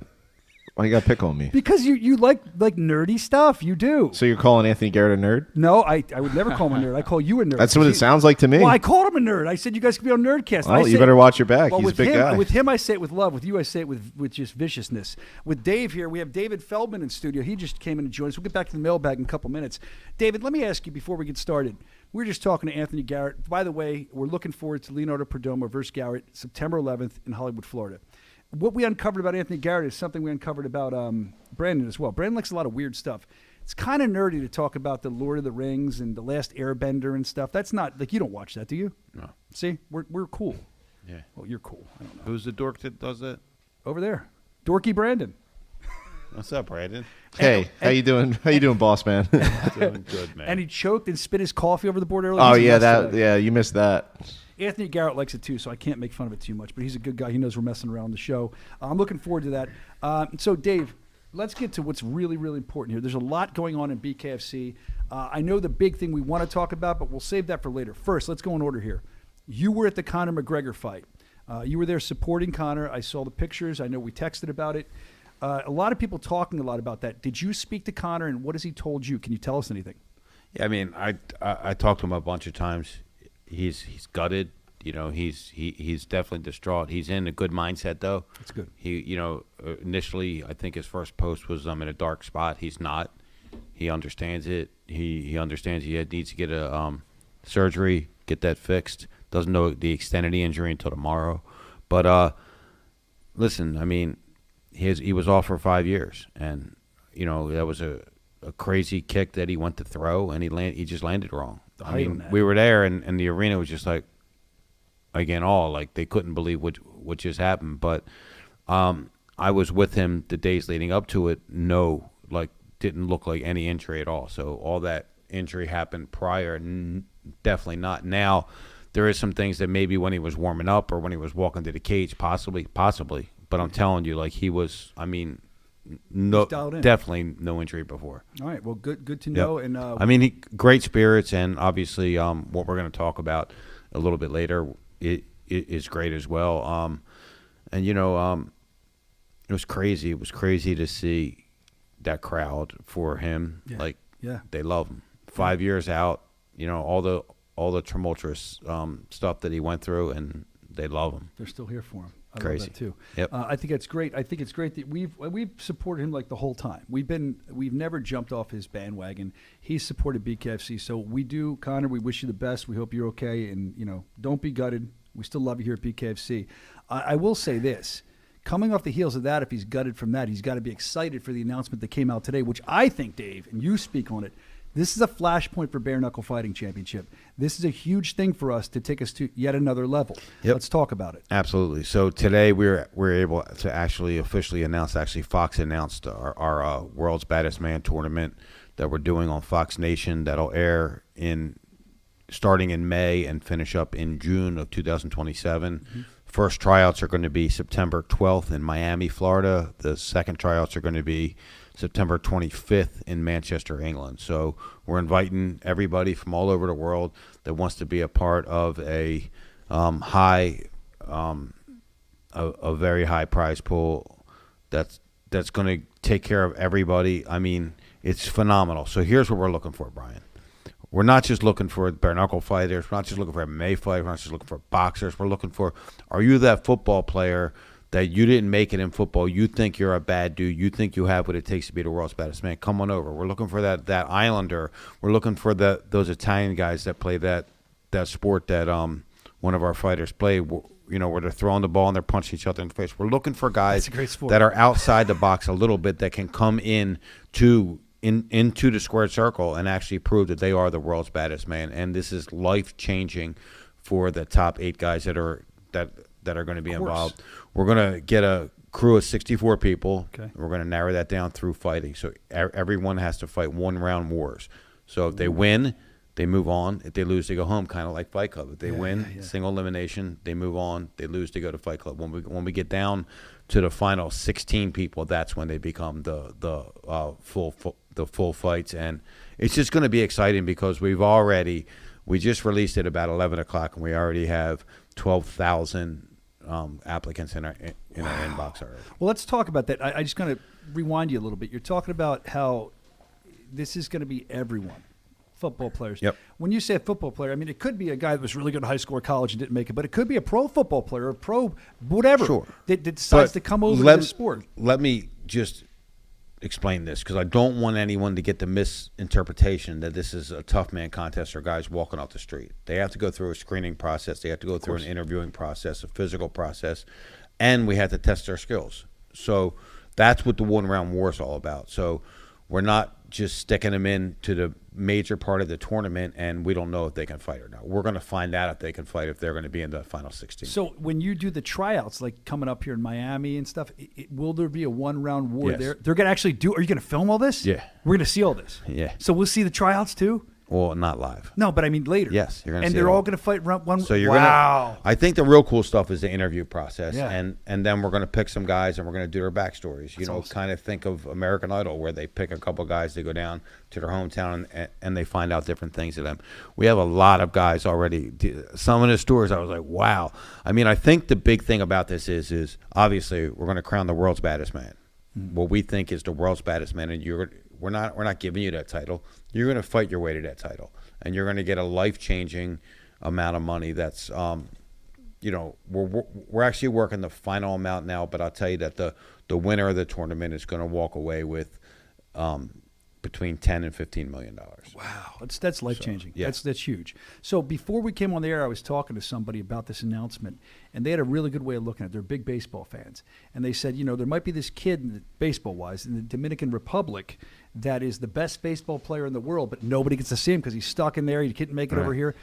pick on me? Because you like nerdy stuff. You do. So you're calling Anthony Garrett a nerd? No, I would never call him a nerd. I call you a nerd. That's what it sounds like to me. Well, I called him a nerd. I said you guys could be on Nerdcast. Well, you better watch your back. Well, He's a big guy. With him, I say it with love. With you, I say it with just viciousness. With Dave here, we have David Feldman in studio. He just came in to join us. We'll get back to the mailbag in a couple minutes. David, let me ask you before we get started. We were just talking to Anthony Garrett. By the way, we're looking forward to Leonardo Perdomo versus Garrett, September 11th in Hollywood, Florida. What we uncovered about Anthony Garrett is something we uncovered about Brandon as well. Brandon likes a lot of weird stuff. It's kind of nerdy to talk about the Lord of the Rings and the Last Airbender and stuff. That's not like you don't watch that, do you? No. See, we're cool. Yeah. Well, you're cool. I don't know. Who's the dork that does that? Over there, Dorky Brandon. What's up, Brandon? Hey, how you doing? How you doing, boss man? Doing good, man. And he choked and spit his coffee over the board earlier. Oh yeah, you missed that. Anthony Garrett likes it too, so I can't make fun of it too much. But he's a good guy. He knows we're messing around the show. I'm looking forward to that. So, Dave, let's get to what's really, really important here. There's a lot going on in BKFC. I know the big thing we want to talk about, but we'll save that for later. First, let's go in order here. You were at the Conor McGregor fight. You were there supporting Conor. I saw the pictures. I know we texted about it. A lot of people talking a lot about that. Did you speak to Conor, and what has he told you? Can you tell us anything? Yeah, I mean, I talked to him a bunch of times. He's gutted. He's definitely distraught. He's in a good mindset though. That's good. He initially I think his first post was I'm in a dark spot. He's not. He understands it. He understands he needs to get a surgery, get that fixed. Doesn't know the extent of the injury until tomorrow. But listen, I mean, he was off for 5 years, and that was a crazy kick that he went to throw, and he just landed wrong. I mean, we were there, and the arena was just like, again, they couldn't believe what just happened. But I was with him the days leading up to it. Didn't look like any injury at all. So all that injury happened prior. Definitely not. Now, there is some things that maybe when he was warming up or when he was walking to the cage, possibly. But I'm telling you, he was. I mean. No, definitely no injury before. All right, well, good to know. Yep. And I mean, great spirits, and obviously, what we're going to talk about a little bit later it is great as well. And it was crazy. It was crazy to see that crowd for him. Yeah. They love him. 5 years out, all the tumultuous stuff that he went through, and they love him. They're still here for him. I Crazy. love that too. Yep. I think it's great. I think it's great that we've supported him the whole time. We've never jumped off his bandwagon. He's supported BKFC, so we do. Conor, we wish you the best. We hope you're okay, and don't be gutted. We still love you here at BKFC. I will say this: coming off the heels of that, if he's gutted from that, he's got to be excited for the announcement that came out today, which I think, Dave, and you speak on it. This is a flashpoint for Bare Knuckle Fighting Championship. This is a huge thing for us to take us to yet another level. Yep. Let's talk about it. Absolutely. So today we're able to actually officially announce. Actually, Fox announced our World's Baddest Man tournament that we're doing on Fox Nation. That'll air starting in May and finish up in June of 2027. Mm-hmm. First tryouts are going to be September 12th in Miami, Florida. The second tryouts are going to be September 25th in Manchester, England. So we're inviting everybody from all over the world that wants to be a part of a very high prize pool that's going to take care of everybody. I mean, it's phenomenal. So here's what we're looking for, Brian. We're not just looking for bare knuckle fighters. We're not just looking for MMA fighters. We're not just looking for boxers. We're looking for, are you that football player that you didn't make it in football? You think you're a bad dude. You think you have what it takes to be the world's baddest man. Come on over. We're looking for that Islander. We're looking for those Italian guys that play that sport that one of our fighters played. You know, where they're throwing the ball and they're punching each other in the face. We're looking for guys that are outside the box a little bit that can come into the squared circle and actually prove that they are the world's baddest man. And this is life-changing for the top 8 guys that are going to be involved. We're going to get a crew of 64 people. Okay. We're going to narrow that down through fighting. So everyone has to fight one-round wars. So if they win, they move on. If they lose, they go home, kind of like Fight Club. If they win, single elimination, they move on. They lose, they go to Fight Club. When we get down to the final 16 people, that's when they become the full fights. And it's just going to be exciting because we just released it about 11 o'clock, and we already have 12,000 applicants in our inbox already. Well, let's talk about that. I just going to rewind you a little bit. You're talking about how this is going to be everyone. Football players. Yep. When you say a football player, I mean, it could be a guy that was really good in high school or college and didn't make it, but it could be a pro football player, a pro whatever that decides to come over to the sport. Let me just explain this, because I don't want anyone to get the misinterpretation that this is a tough man contest or guys walking off the street. They have to go through a screening process. They have to go through an interviewing process, a physical process, and we have to test their skills. So that's what the one-round war is all about. So we're not just sticking them into the major part of the tournament and we don't know if they can fight or not. We're going to find out if they can fight, if they're going to be in the final 16. So when you do the tryouts, like coming up here in Miami and stuff, will there be a one-round war there? They're going to actually are you going to film all this? Yeah. We're going to see all this? Yeah. So we'll see the tryouts too? Well, not live. No, but I mean later. Yes, you're going to see. And they're all going to fight one. So you're wow. I think the real cool stuff is the interview process, and then we're going to pick some guys and we're going to do their backstories. You know, awesome. Kind of think of American Idol, where they pick a couple guys to go down to their hometown and they find out different things of them. We have a lot of guys already. Some of the stories, I was like, wow. I mean, I think the big thing about this is obviously we're going to crown the world's baddest man. Mm-hmm. What we think is the world's baddest man, and we're not giving you that title. You're going to fight your way to that title. And you're going to get a life-changing amount of money. That's, you know, we're actually working the final amount now. But I'll tell you that the winner of the tournament is going to walk away with between $10 and $15 million. Wow, that's life-changing. So, yeah. That's huge. So before we came on the air, I was talking to somebody about this announcement, and they had a really good way of looking at it. They're big baseball fans, and they said, you know, there might be this kid, baseball-wise, in the Dominican Republic that is the best baseball player in the world, but nobody gets to see him because he's stuck in there. He couldn't make it over here.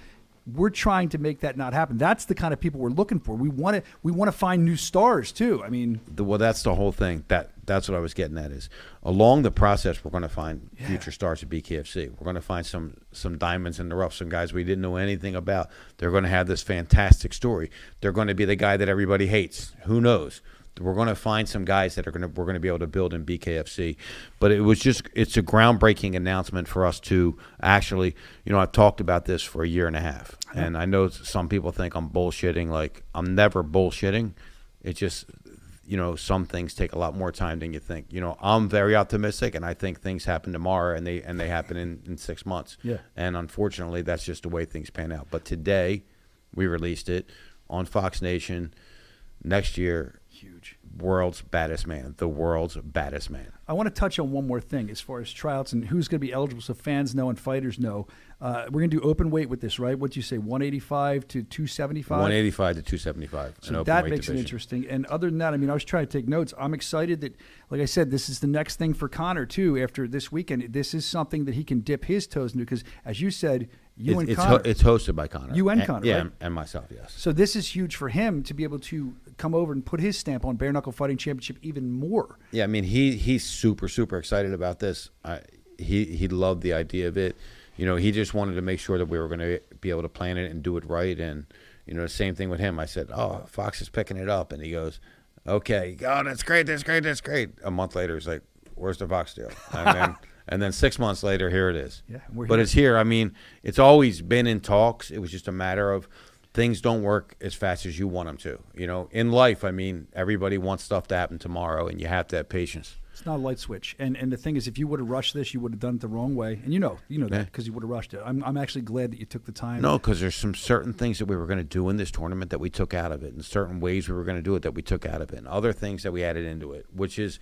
We're trying to make that not happen. That's the kind of people we're looking for. We want to find new stars too. I mean, well, that's the whole thing. That's what I was getting at. Is along the process, we're going to find future stars at BKFC. We're going to find some diamonds in the rough, some guys we didn't know anything about. They're going to have this fantastic story. They're going to be the guy that everybody hates. Who knows? We're going to find some guys that we're going to be able to build in BKFC. But it's a groundbreaking announcement for us to actually, you know, I've talked about this for a year and a half. And I know some people think I'm bullshitting. Like, I'm never bullshitting. It's just, you know, some things take a lot more time than you think. You know, I'm very optimistic, and I think things happen tomorrow, and they happen in 6 months. Yeah. And unfortunately, that's just the way things pan out. But today, we released it on Fox Nation. Next year, huge. World's baddest man, the world's baddest man. I want to touch on one more thing as far as tryouts and who's going to be eligible so fans know and fighters know. We're going to do open weight with this, right? What'd you say, 185 to 275? 185 to 275. So that makes it interesting. And other than that, I mean, I was trying to take notes. I'm excited that, like I said, this is the next thing for Conor, too, after this weekend. This is something that he can dip his toes into because, as you said, Conor. It's hosted by Conor. You and Conor, yeah, right? and myself, yes. So this is huge for him to be able to come over and put his stamp on Bare Knuckle Fighting Championship even more. Yeah, I mean, he's super, super excited about this. He loved the idea of it. You know, he just wanted to make sure that we were going to be able to plan it and do it right. And, you know, the same thing with him. I said, oh, Fox is picking it up. And he goes, okay, oh, that's great, that's great, that's great. A month later, he's like, where's the Fox deal? And then 6 months later, here it is. Yeah, but it's here. I mean, it's always been in talks. It was just a matter of things don't work as fast as you want them to. You know, in life, I mean, everybody wants stuff to happen tomorrow, and you have to have patience. It's not a light switch. And the thing is, if you would have rushed this, you would have done it the wrong way. And you know that because you would have rushed it. I'm actually glad that you took the time. No, because there's some certain things that we were going to do in this tournament that we took out of it, and certain ways we were going to do it that we took out of it, and other things that we added into it, which is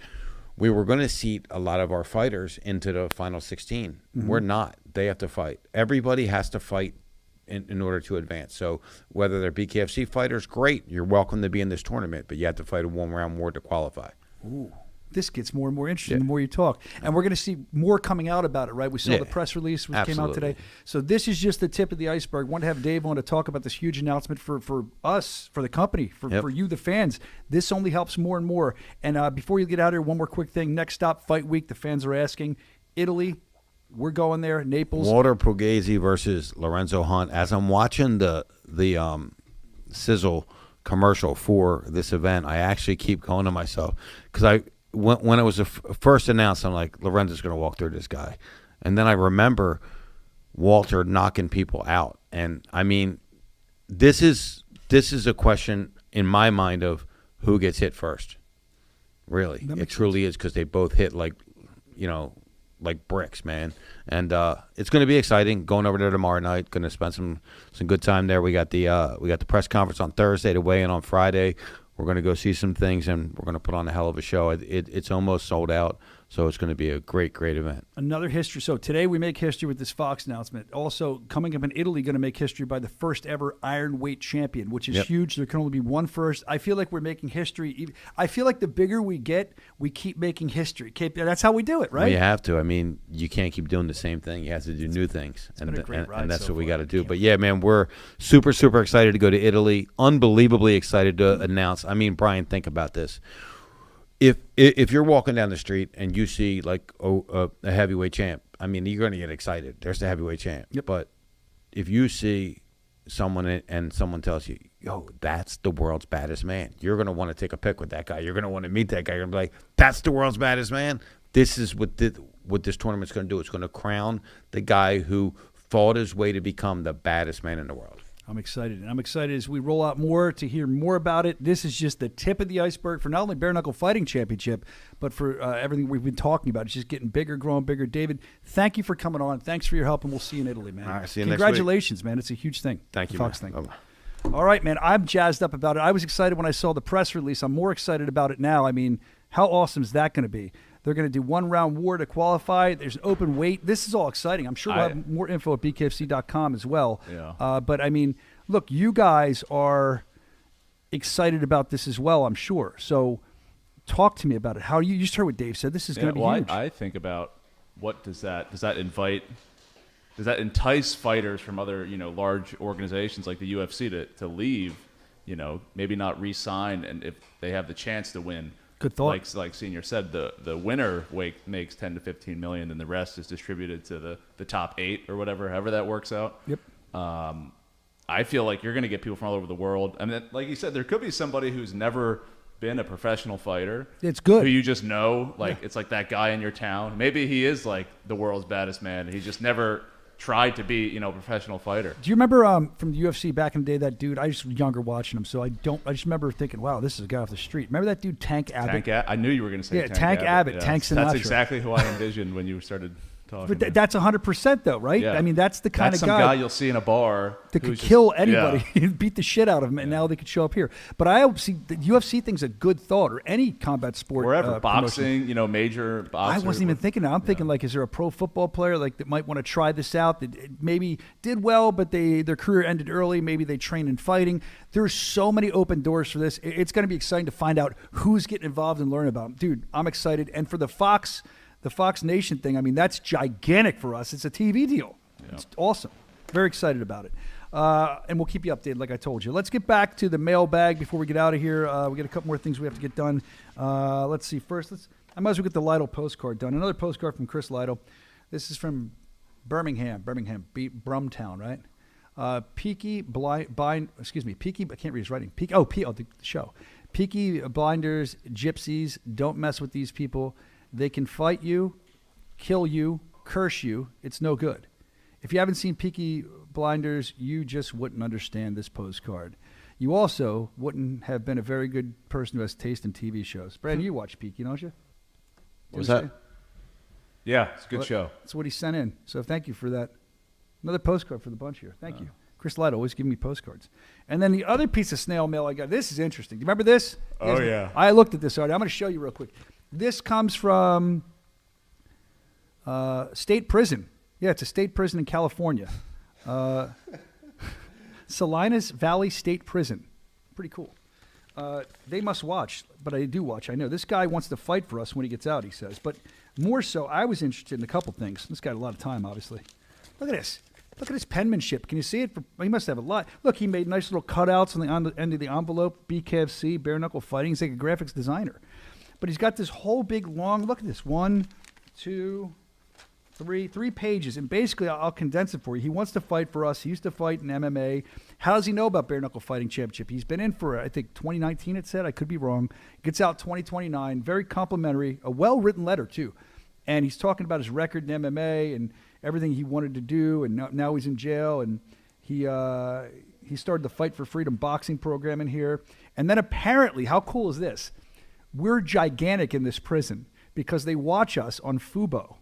we were going to seat a lot of our fighters into the final 16. Mm-hmm. We're not. They have to fight. Everybody has to fight in order to advance. So whether they're BKFC fighters, great. You're welcome to be in this tournament, but you have to fight a one-round war to qualify. Ooh. This gets more and more interesting the more you talk. And we're going to see more coming out about it, right? We saw the press release which came out today. So this is just the tip of the iceberg. I want to have Dave on to talk about this huge announcement for us, for the company, for you, the fans. This only helps more and more. And before you get out of here, one more quick thing. Next stop, Fight Week. The fans are asking. Italy, we're going there. Naples. Walter Pugliese versus Lorenzo Hunt. As I'm watching the Sizzle commercial for this event, I actually keep going to myself because when it was first announced, I'm like, Lorenzo's going to walk through this guy. And then I remember Walter knocking people out. And, I mean, this is a question in my mind of who gets hit first. Really. It truly is because they both hit like bricks, man. And it's going to be exciting going over there tomorrow night. Going to spend some good time there. We got the press conference on Thursday to weigh in on Friday. We're going to go see some things, and we're going to put on a hell of a show. It's almost sold out, so it's going to be a great, great event. Another history. So today we make history with this Fox announcement. Also, coming up in Italy, going to make history by the first ever Iron Weight champion, which is huge. There can only be one first. I feel like we're making history. I feel like the bigger we get, we keep making history. That's how we do it, right? Well, you have to. I mean, you can't keep doing the same thing. You have to do new things, and that's what we got to do. But, yeah, man, we're super, super excited to go to Italy. Unbelievably excited to announce. I mean, Brian, think about this. If you're walking down the street and you see like a heavyweight champ, I mean, you're going to get excited. There's the heavyweight champ. Yep. But if you see someone and someone tells you, yo, that's the world's baddest man, you're going to want to take a pic with that guy. You're going to want to meet that guy. You're going to be like, that's the world's baddest man. This is what this tournament's going to do. It's going to crown the guy who fought his way to become the baddest man in the world. I'm excited. And I'm excited as we roll out more to hear more about it. This is just the tip of the iceberg for not only Bare Knuckle Fighting Championship, but for everything we've been talking about. It's just getting bigger, growing bigger. David, thank you for coming on. Thanks for your help, and we'll see you in Italy, man. All right, see you Congratulations, man. It's a huge thing. Thank you, Fox man. thing. All right, man. I'm jazzed up about it. I was excited when I saw the press release. I'm more excited about it now. I mean, how awesome is that going to be? They're going to do one-round war to qualify. There's an open weight. This is all exciting. I'm sure we'll have more info at bkfc.com as well. Yeah. But, I mean, look, you guys are excited about this as well, I'm sure. So talk to me about it. How you just heard what Dave said. This is going to be huge. I think about what does that entice fighters from other, large organizations like the UFC to leave, maybe not re-sign, and if they have the chance to win. Good thought. Like Senior said, the winner makes 10 to 15 million, and the rest is distributed to the top 8 or however that works out. Yep. I feel like you're going to get people from all over the world. I mean, like you said, there could be somebody who's never been a professional fighter. It's good. Who you just know, it's like that guy in your town. Maybe he is like the world's baddest man, and he just never tried to be, a professional fighter. Do you remember from the UFC back in the day, that dude? I just was younger watching him, so I just remember thinking, wow, this is a guy off the street. Remember that dude, Tank Abbott? I knew you were going to say Tank Abbott. Yeah. Tank Sinatra. That's exactly who I envisioned when you started talking. But that's 100% though, right? Yeah. I mean, that's the kind That's of some guy you'll see in a bar that could who's kill just- anybody, Yeah. beat the shit out of them, and now they could show up here. But I hope see the UFC thing's a good thought, or any combat sport, Wherever, promotion. boxing, major boxing. I wasn't even thinking that. I'm thinking like, is there a pro football player like that might want to try this out that maybe did well, but their career ended early. Maybe they trained in fighting. There's so many open doors for this. It's going to be exciting to find out who's getting involved and learn about them. Dude, I'm excited. And for the Fox Nation thing, I mean, that's gigantic for us. It's a TV deal. Yeah. It's awesome. Very excited about it. And we'll keep you updated, like I told you. Let's get back to the mailbag before we get out of here. We got a couple more things we have to get done. Let's see. First, I might as well get the Lytle postcard done. Another postcard from Chris Lytle. This is from Birmingham, Brumtown, right? Peaky, I can't read his writing. The show. Peaky Blinders, gypsies, don't mess with these people. They can fight you, kill you, curse you. It's no good. If you haven't seen Peaky Blinders, you just wouldn't understand this postcard. You also wouldn't have been a very good person who has taste in TV shows. Brad, you watch Peaky, don't you? What was that? Yeah, it's a good show. That's what he sent in. So thank you for that. Another postcard for the bunch here. Thank you. Chris Lytle always giving me postcards. And then the other piece of snail mail I got, this is interesting. Do you remember this? Oh, yeah. I looked at this already. I'm going to show you real quick. This comes from state prison. Yeah, it's a state prison in California. Salinas Valley State Prison. Pretty cool. They must watch, but I do watch. I know. This guy wants to fight for us when he gets out, he says. But more so, I was interested in a couple things. This guy had a lot of time, obviously. Look at this. Look at his penmanship. Can you see it? He must have a lot. Look, he made nice little cutouts on the end of the envelope. BKFC, bare knuckle fighting. He's like a graphics designer. But he's got this whole big long, look at this, 1, 2, 3 pages. And basically, I'll condense it for you. He wants to fight for us. He used to fight in MMA. How does he know about Bare Knuckle Fighting Championship? He's been in for, I think, 2019, it said. I could be wrong. Gets out 2029. Very complimentary. A well-written letter, too. And he's talking about his record in MMA and everything he wanted to do. And now he's in jail. And he started the Fight for Freedom boxing program in here. And then apparently, how cool is this? We're gigantic in this prison because they watch us on Fubo.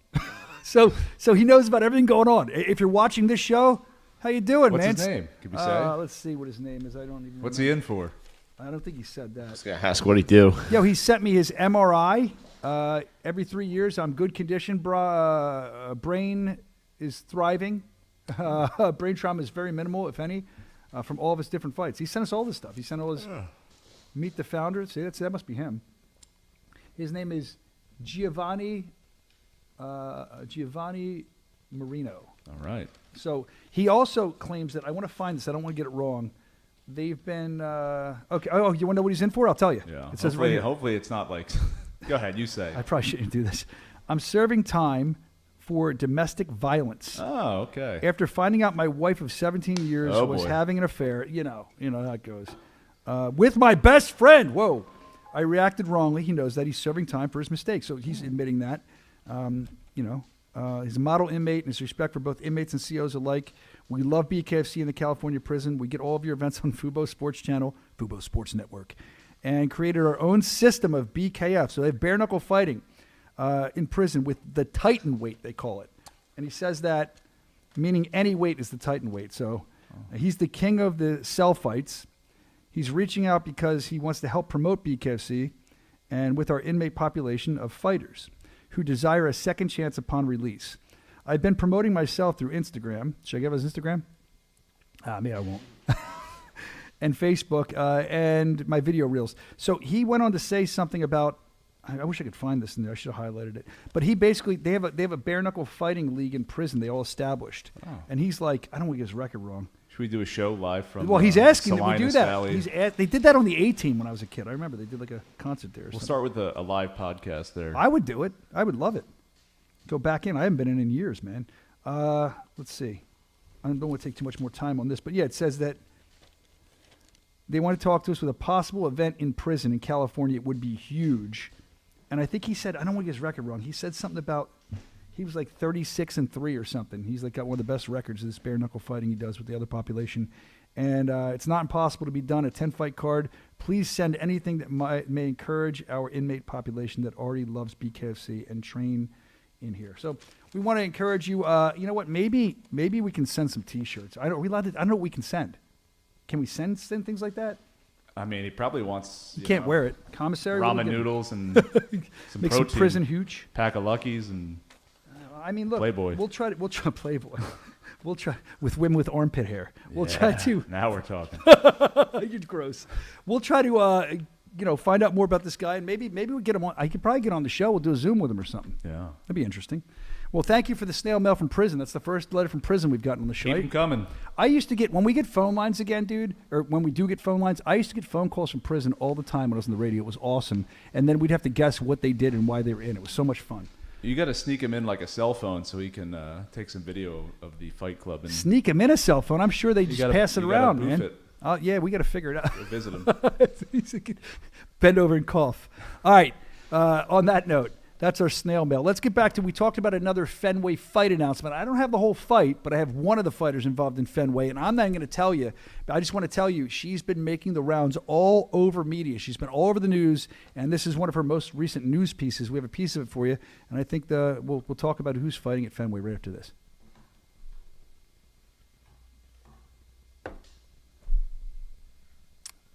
So he knows about everything going on. If you're watching this show, how you doing, What's man? his name? Can we say? Let's see what his name is. I don't even What's remember. he in for? I don't think he said that. I was going to ask what he do. Yo, he sent me his MRI. Every 3 years, I'm good condition. Brain is thriving. Brain trauma is very minimal, if any, from all of his different fights. He sent us all this stuff. He sent all his Meet the Founder. See, that must be him. His name is Giovanni Marino. All right. So he also claims that, I want to find this, I don't want to get it wrong. They've been, okay, oh, you want to know what he's in for? I'll tell you. Yeah. It says right here. Hopefully it's not like, go ahead, you say. I probably shouldn't do this. I'm serving time for domestic violence. Oh, okay. After finding out my wife of 17 years was boy. having an affair, you know how it goes, with my best friend. Whoa. I reacted wrongly. He knows that. He's serving time for his mistakes. So he's admitting that. He's a model inmate, and his respect for both inmates and COs alike. We love BKFC in the California prison. We get all of your events on Fubo Sports Channel, Fubo Sports Network, and created our own system of BKF. So they have bare knuckle fighting in prison with the Titan weight, they call it. And he says that, meaning any weight is the Titan weight. So he's the king of the cell fights. He's reaching out because he wants to help promote BKFC and with our inmate population of fighters who desire a second chance upon release. I've been promoting myself through Instagram. Should I give us Instagram? Maybe I won't. And Facebook and my video reels. So he went on to say something about, I wish I could find this in there. I should have highlighted it. But he basically, they have a bare knuckle fighting league in prison they all established. Oh. And he's like, I don't want to get his record wrong. Should we do a show live from Well, he's asking that we do Salinas that. Valley? They did that on the A-Team when I was a kid. I remember they did like a concert there. We'll start with a live podcast there. I would do it. I would love it. Go back in. I haven't been in years, man. Let's see. I don't want to take too much more time on this, but yeah, it says that they want to talk to us with a possible event in prison in California. It would be huge. And I think he said, I don't want to get his record wrong. He said something about, he was like 36-3 or something. He's like got one of the best records of this bare knuckle fighting he does with the other population. And it's not impossible to be done. A 10-fight card. Please send anything that may encourage our inmate population that already loves BKFC and train in here. So we want to encourage you. You know what? Maybe we can send some T-shirts. I don't know what we can send. Can we send things like that? I mean, he probably wants. You can't wear it. Commissary. Ramen noodles and some make protein. some prison hooch. Pack of Luckies and. I mean, look. Playboy. We'll try Playboy. We'll try with women with armpit hair. We'll try to. Now we're talking. You're gross. We'll try to find out more about this guy, and maybe we get him on. I could probably get on the show. We'll do a Zoom with him or something. Yeah, that'd be interesting. Well, thank you for the snail mail from prison. That's the first letter from prison we've gotten on the show. Keep them coming. I used to get, when we get phone lines again, dude, or when we do get phone lines, I used to get phone calls from prison all the time when I was on the radio. It was awesome. And then we'd have to guess what they did and why they were in. It was so much fun. You got to sneak him in like a cell phone so he can take some video of the Fight Club. And sneak him in a cell phone? I'm sure they just pass it around, man. It. Yeah, we got to figure it out. Go visit him. Bend over and cough. All right. On that note, that's our snail mail. Let's get back to, we talked about another Fenway fight announcement. I don't have the whole fight, but I have one of the fighters involved in Fenway, and I'm not going to tell you, but I just want to tell you, she's been making the rounds all over media. She's been all over the news, and this is one of her most recent news pieces. We have a piece of it for you, and I think we'll talk about who's fighting at Fenway right after this.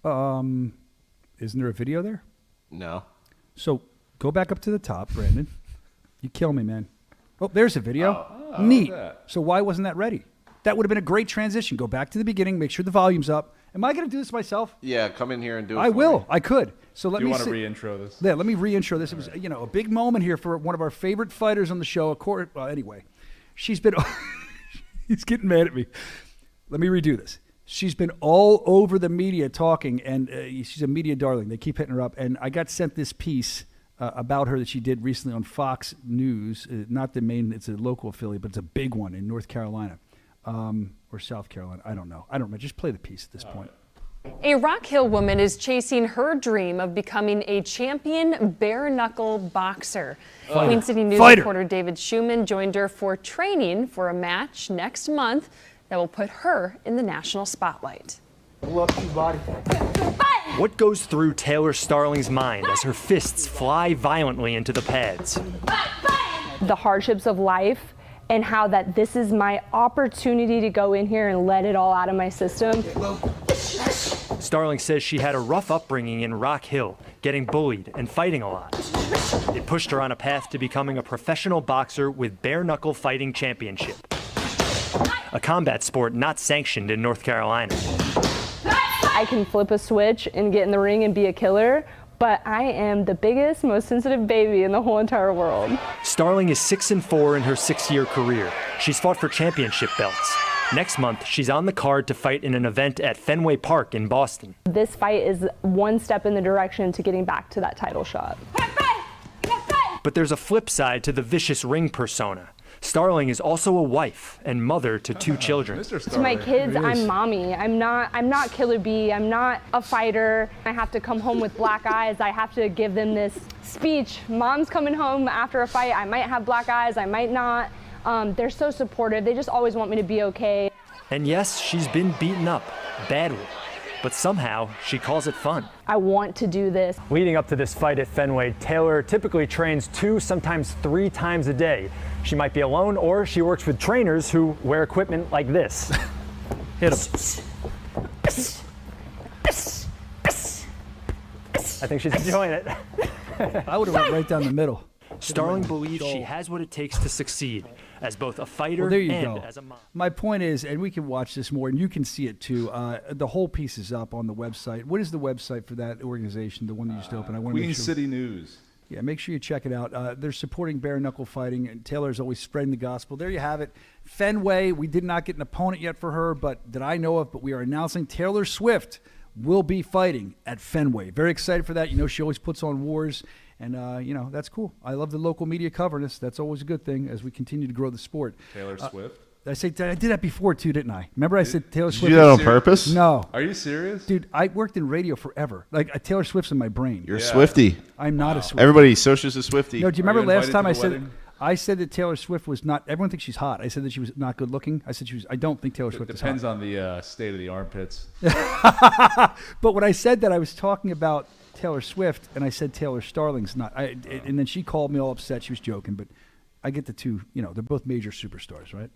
Isn't there a video there? No. So go back up to the top, Brandon. You kill me, man. Oh, there's a video. Neat. So why wasn't that ready? That would have been a great transition. Go back to the beginning, make sure the volume's up. Am I going to do this myself? Yeah, come in here and do it. I will. I could. So let me. Do you want to re-intro this? Yeah, let me re-intro this. It was, a big moment here for one of our favorite fighters on the show. Well, anyway, she's been. He's getting mad at me. Let me redo this. She's been all over the media talking, and she's a media darling. They keep hitting her up. And I got sent this piece about her that she did recently on Fox News. Not the main, it's a local affiliate, but it's a big one in North Carolina or South Carolina. I don't know. Just play the piece at this point. A Rock Hill woman is chasing her dream of becoming a champion bare-knuckle boxer. Queen City News reporter David Schumann joined her for training for a match next month that will put her in the national spotlight. What goes through Taylor Starling's mind as her fists fly violently into the pads? The hardships of life and how that this is my opportunity to go in here and let it all out of my system. Starling says she had a rough upbringing in Rock Hill, getting bullied and fighting a lot. It pushed her on a path to becoming a professional boxer with bare-knuckle fighting championship, a combat sport not sanctioned in North Carolina. I can flip a switch and get in the ring and be a killer, but I am the biggest, most sensitive baby in the whole entire world. Starling is 6-4 in her 6-year career. She's fought for championship belts. Next month, she's on the card to fight in an event at Fenway Park in Boston. This fight is one step in the direction to getting back to that title shot. But there's a flip side to the vicious ring persona. Starling is also a wife and mother to 2 children. To my kids, I'm mommy. I'm not Killer B. I'm not a fighter. I have to come home with black eyes. I have to give them this speech. Mom's coming home after a fight. I might have black eyes. I might not. They're so supportive. They just always want me to be okay. And yes, she's been beaten up badly, but somehow she calls it fun. I want to do this. Leading up to this fight at Fenway, Taylor typically trains 2, sometimes 3 times a day. She might be alone, or she works with trainers who wear equipment like this. Hit him. I think she's enjoying it. I would have went right down the middle. Starling believes she has what it takes to succeed as both a fighter there you and go. as a mom. My point is, and we can watch this more, and you can see it too. The whole piece is up on the website. What is the website for that organization, the one that you just opened? I want to Queen make sure. City News. Yeah, make sure you check it out. They're supporting bare knuckle fighting, and Taylor's always spreading the gospel. There you have it. Fenway, we did not get an opponent yet for her, but that I know of, but we are announcing Taylor Swift will be fighting at Fenway. Very excited for that. You know, she always puts on wars, and, that's cool. I love the local media covering this. That's always a good thing as we continue to grow the sport. Taylor Swift? I did that before, too, didn't I? Remember I said Taylor Swift? Did you do that on purpose? No. Are you serious? Dude, I worked in radio forever. Like, Taylor Swift's in my brain. You're a Swiftie. I'm not a Swiftie. Everybody, Soscia's a Swiftie. No, do you remember last time wedding? I said that Taylor Swift was not, everyone thinks she's hot. I said that she was not good looking. I said I don't think Taylor Swift is hot. Depends on the state of the armpits. But when I said that, I was talking about Taylor Swift, and I said Taylor Starling's not. And then she called me all upset. She was joking, but I get the two, they're both major superstars, right?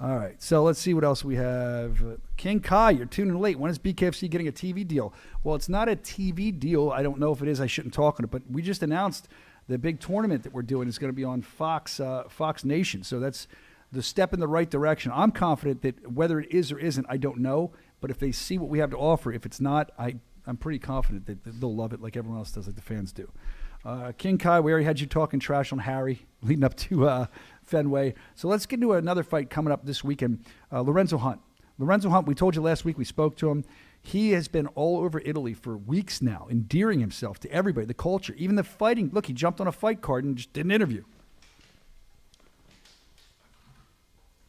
All right, so let's see what else we have. King Kai, you're tuning late. When is BKFC getting a TV deal? Well, it's not a TV deal. I don't know if it is. I shouldn't talk on it, but we just announced the big tournament that we're doing is going to be on Fox Nation. So that's the step in the right direction. I'm confident that whether it is or isn't, I don't know. But if they see what we have to offer, if it's not, I'm pretty confident that they'll love it like everyone else does, like the fans do. King Kai, we already had you talking trash on Harry leading up to Fenway. So let's get into another fight coming up this weekend. Lorenzo Hunt. Lorenzo Hunt, we told you last week, we spoke to him. He has been all over Italy for weeks now, endearing himself to everybody, the culture, even the fighting. Look, he jumped on a fight card and just did an interview.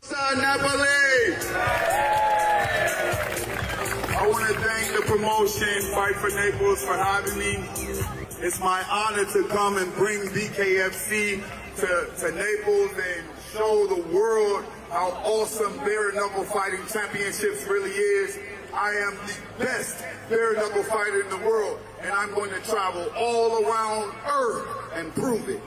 Napoli! I want to thank the promotion, Fight for Naples, for having me. It's my honor to come and bring BKFC to Naples and show the world how awesome bare knuckle fighting championships really is. I am the best bare knuckle fighter in the world, and I'm going to travel all around Earth and prove it.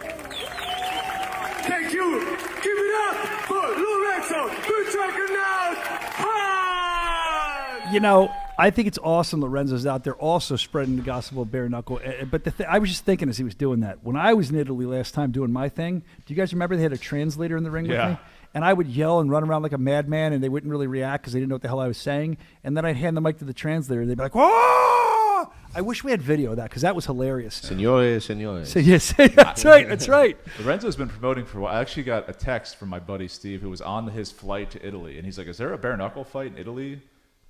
Thank you. Give it up for Lorenzo, the Juggernaut Hunt! I think it's awesome Lorenzo's out there also spreading the gospel of bare knuckle. But I was just thinking as he was doing that, when I was in Italy last time doing my thing, do you guys remember they had a translator in the ring with me? And I would yell and run around like a madman, and they wouldn't really react because they didn't know what the hell I was saying. And then I'd hand the mic to the translator, and they'd be like, "Whoa!" I wish we had video of that because that was hilarious. Signores. So, yes, that's right. That's right. Lorenzo's been promoting for a while. I actually got a text from my buddy Steve, who was on his flight to Italy, and he's like, "Is there a bare knuckle fight in Italy?"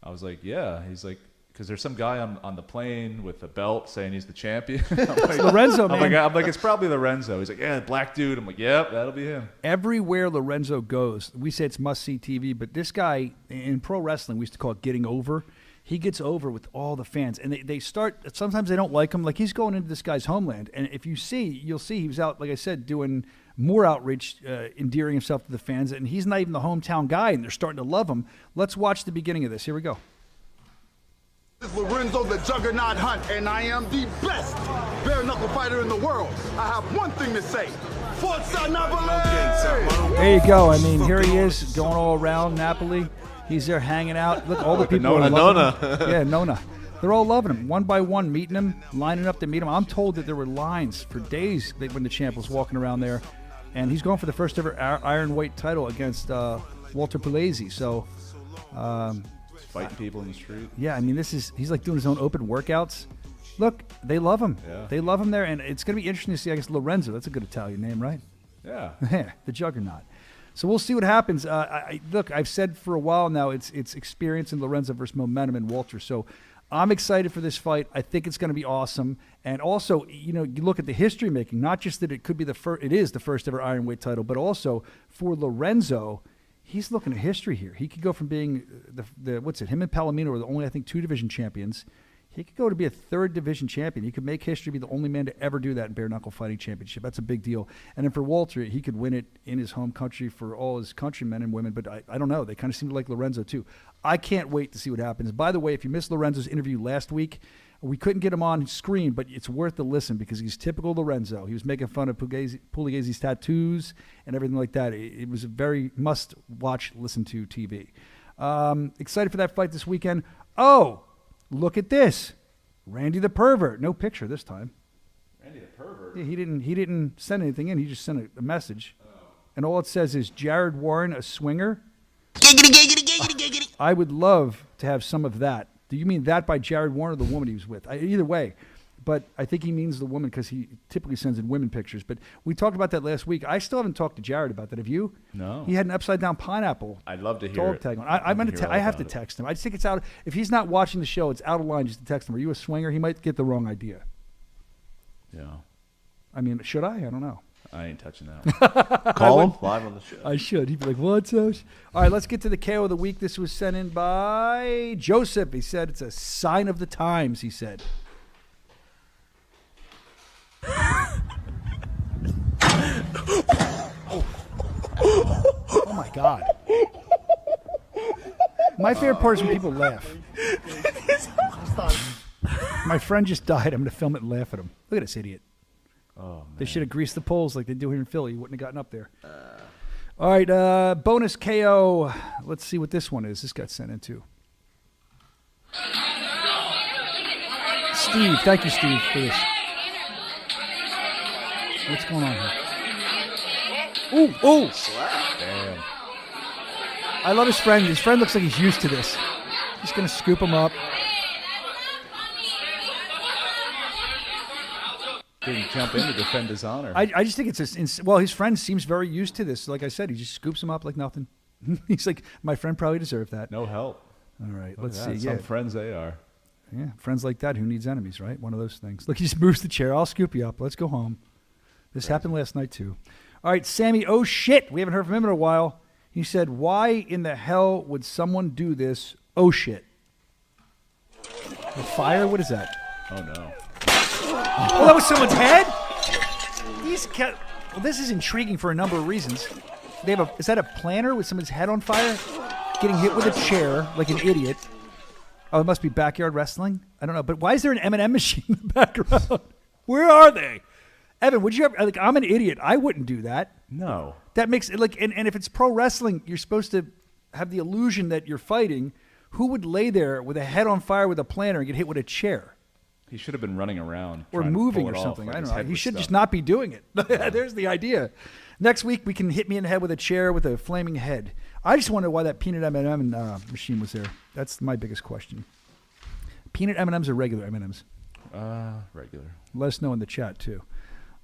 I was like, "Yeah." He's like, because there's some guy on the plane with a belt saying he's the champion. I'm like, Lorenzo, man. I'm like, it's probably Lorenzo. He's like, yeah, black dude. I'm like, yep, that'll be him. Everywhere Lorenzo goes, we say it's must-see TV, but this guy, in pro wrestling, we used to call it getting over. He gets over with all the fans, and they start, sometimes they don't like him. Like, he's going into this guy's homeland, and if you see, you'll see he was out, like I said, doing more outreach, endearing himself to the fans, and he's not even the hometown guy, and they're starting to love him. Let's watch the beginning of this. Here we go. This is Lorenzo the Juggernaut Hunt, and I am the best bare knuckle fighter in the world. I have one thing to say. Forza Napoli! There you go. I mean, here he is going all around Napoli. He's there hanging out. Look, all the people are loving him. Yeah, Nona. They're all loving him, one by one, meeting him, lining up to meet him. I'm told that there were lines for days when the champ was walking around there, and he's going for the first ever iron weight title against Walter Pugliese. So, fighting people in the street. Yeah, I mean, he's like doing his own open workouts. Look, they love him. Yeah. They love him there, and it's going to be interesting to see, I guess, Lorenzo. That's a good Italian name, right? Yeah. Yeah, the Juggernaut. So we'll see what happens. Look, I've said for a while now it's experience in Lorenzo versus momentum in Walter. So I'm excited for this fight. I think it's going to be awesome. And also, you look at the history making, not just that it could be it is the first ever ironweight title, but also for Lorenzo, he's looking at history here. He could go from being him and Palomino are the only, I think, 2 division champions. He could go to be a 3rd division champion. He could make history, be the only man to ever do that in bare knuckle fighting championship. That's a big deal. And then for Walter, he could win it in his home country for all his countrymen and women. But I don't know. They kind of seem to like Lorenzo too. I can't wait to see what happens. By the way, if you missed Lorenzo's interview last week, we couldn't get him on screen, but it's worth the listen because he's typical Lorenzo. He was making fun of Pugliese's tattoos and everything like that. It was a very must-watch, listen-to TV. Excited for that fight this weekend. Oh, look at this. Randy the Pervert. No picture this time. Randy the Pervert? Yeah, he didn't send anything in. He just sent a message. Oh. And all it says is, Jared Warren, a swinger? Giggity, giggity, giggity, giggity. I would love to have some of that. Do you mean that by Jared Warren or the woman he was with? Either way. But I think he means the woman because he typically sends in women pictures. But we talked about that last week. I still haven't talked to Jared about that. Have you? No. He had an upside-down pineapple. I'd love to hear dog it. tag on. I have to text him. I just think it's out. If he's not watching the show, it's out of line just to text him. Are you a swinger? He might get the wrong idea. Yeah. I mean, should I? I don't know. I ain't touching that one. Call him live on the show. I should. He'd be like, "What's up?" All right, let's get to the KO of the week. This was sent in by Joseph. He said it's a sign of the times, he said. Oh my God. My favorite part is when people laugh. My friend just died. I'm going to film it and laugh at him. Look at this idiot. Oh, man. They should have greased the poles like they do here in Philly. You wouldn't have gotten up there. All right, bonus KO. Let's see what this one is. This got sent in too. Steve, thank you, Steve, for this. What's going on here? Ooh. Damn. I love his friend. His friend looks like he's used to this. He's going to scoop him up. Didn't jump in to defend his honor. I just think his friend seems very used to this. Like I said, he just scoops him up like nothing. He's like, my friend probably deserved that. No help. All right, Look let's at see. that. Some friends they are. Yeah, friends like that. Who needs enemies, right? One of those things. Look, he just moves the chair. I'll scoop you up. Let's go home. This happened last night, too. All right, Sammy, oh, shit. We haven't heard from him in a while. He said, why in the hell would someone do this? Oh, shit. The fire? What is that? Oh, no. Oh, that was someone's head? Well, this is intriguing for a number of reasons. Is that a planter with someone's head on fire? Getting hit with a chair like an idiot. Oh, it must be backyard wrestling? I don't know. But why is there an M&M machine in the background? Where are they? Evan, would you ever, I'm an idiot. I wouldn't do that. No. That makes it like, and if it's pro wrestling, you're supposed to have the illusion that you're fighting. Who would lay there with a head on fire with a planter and get hit with a chair? He should have been running around. Or trying to moving pull or it something. off, I like don't his know. head He was should stuck. just not be doing it. There's the idea. Next week, we can hit me in the head with a chair with a flaming head. I just wonder why that peanut M&M machine was there. That's my biggest question. Peanut M&Ms or regular M&Ms? Regular. Let us know in the chat, too.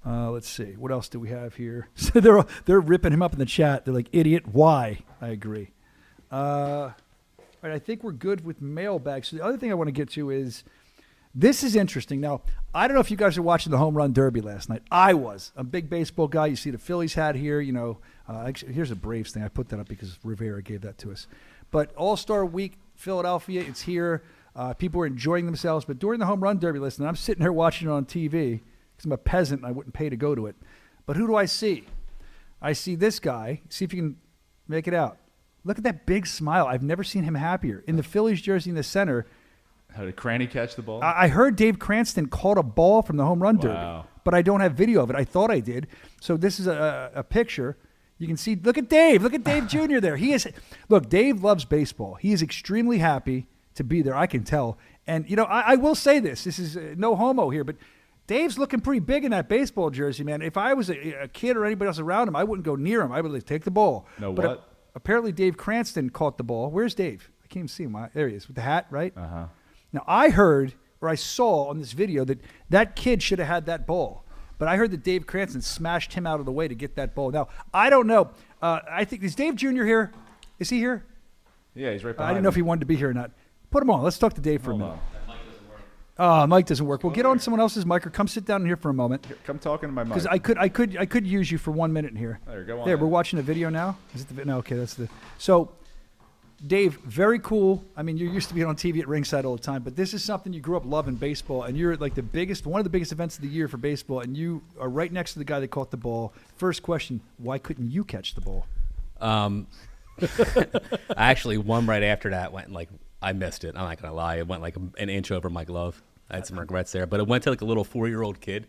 Let's see. What else do we have here? So they're ripping him up in the chat. They're like, idiot, why? I agree. All right, I think we're good with mailbags. So the other thing I want to get to is, this is interesting. Now, I don't know if you guys are watching the Home Run Derby last night. I was. I'm a big baseball guy. You see the Phillies hat here. You know, actually, here's a Braves thing. I put that up because Rivera gave that to us. But All-Star Week, Philadelphia, it's here. People are enjoying themselves. But during the Home Run Derby last night, I'm sitting there watching it on TV because I'm a peasant and I wouldn't pay to go to it. But who do I see? I see this guy. See if you can make it out. Look at that big smile. I've never seen him happier. In the Phillies jersey in the center. How did Cranny catch the ball? I heard Dave Cranston caught a ball from the Home Run Derby, but I don't have video of it. I thought I did. So this is a picture. You can see, look at Dave. Look at Dave Jr. there. Look, Dave loves baseball. He is extremely happy to be there. I can tell. And, you know, I will say this. This is no homo here, but Dave's looking pretty big in that baseball jersey, man. If I was a kid or anybody else around him, I wouldn't go near him. I would take the ball. But apparently Dave Cranston caught the ball. Where's Dave? I can't even see him. There he is with the hat, right? Uh-huh. Now, I heard, or I saw on this video, that kid should have had that ball. But I heard that Dave Cranston smashed him out of the way to get that ball. Now, I don't know. I think, is Dave Jr. here? Is he here? Yeah, he's right behind I didn't know if he wanted to be here or not. Put him on. Let's talk to Dave for a minute. Mic doesn't work. Well, get on someone else's mic or come sit down here for a moment. Here, come talk into my mic. Because I could use you for 1 minute in here. There, go on. There, we're watching a video now. Is it no, okay, that's the. So, Dave, very cool. I mean, you're used to being on TV at ringside all the time, but this is something you grew up loving baseball, and you're at like one of the biggest events of the year for baseball, and you are right next to the guy that caught the ball. First question: why couldn't you catch the ball? I actually, one right after that went like I missed it. I'm not gonna lie, it went like an inch over my glove. I had some regrets there, but it went to like a little 4-year-old kid,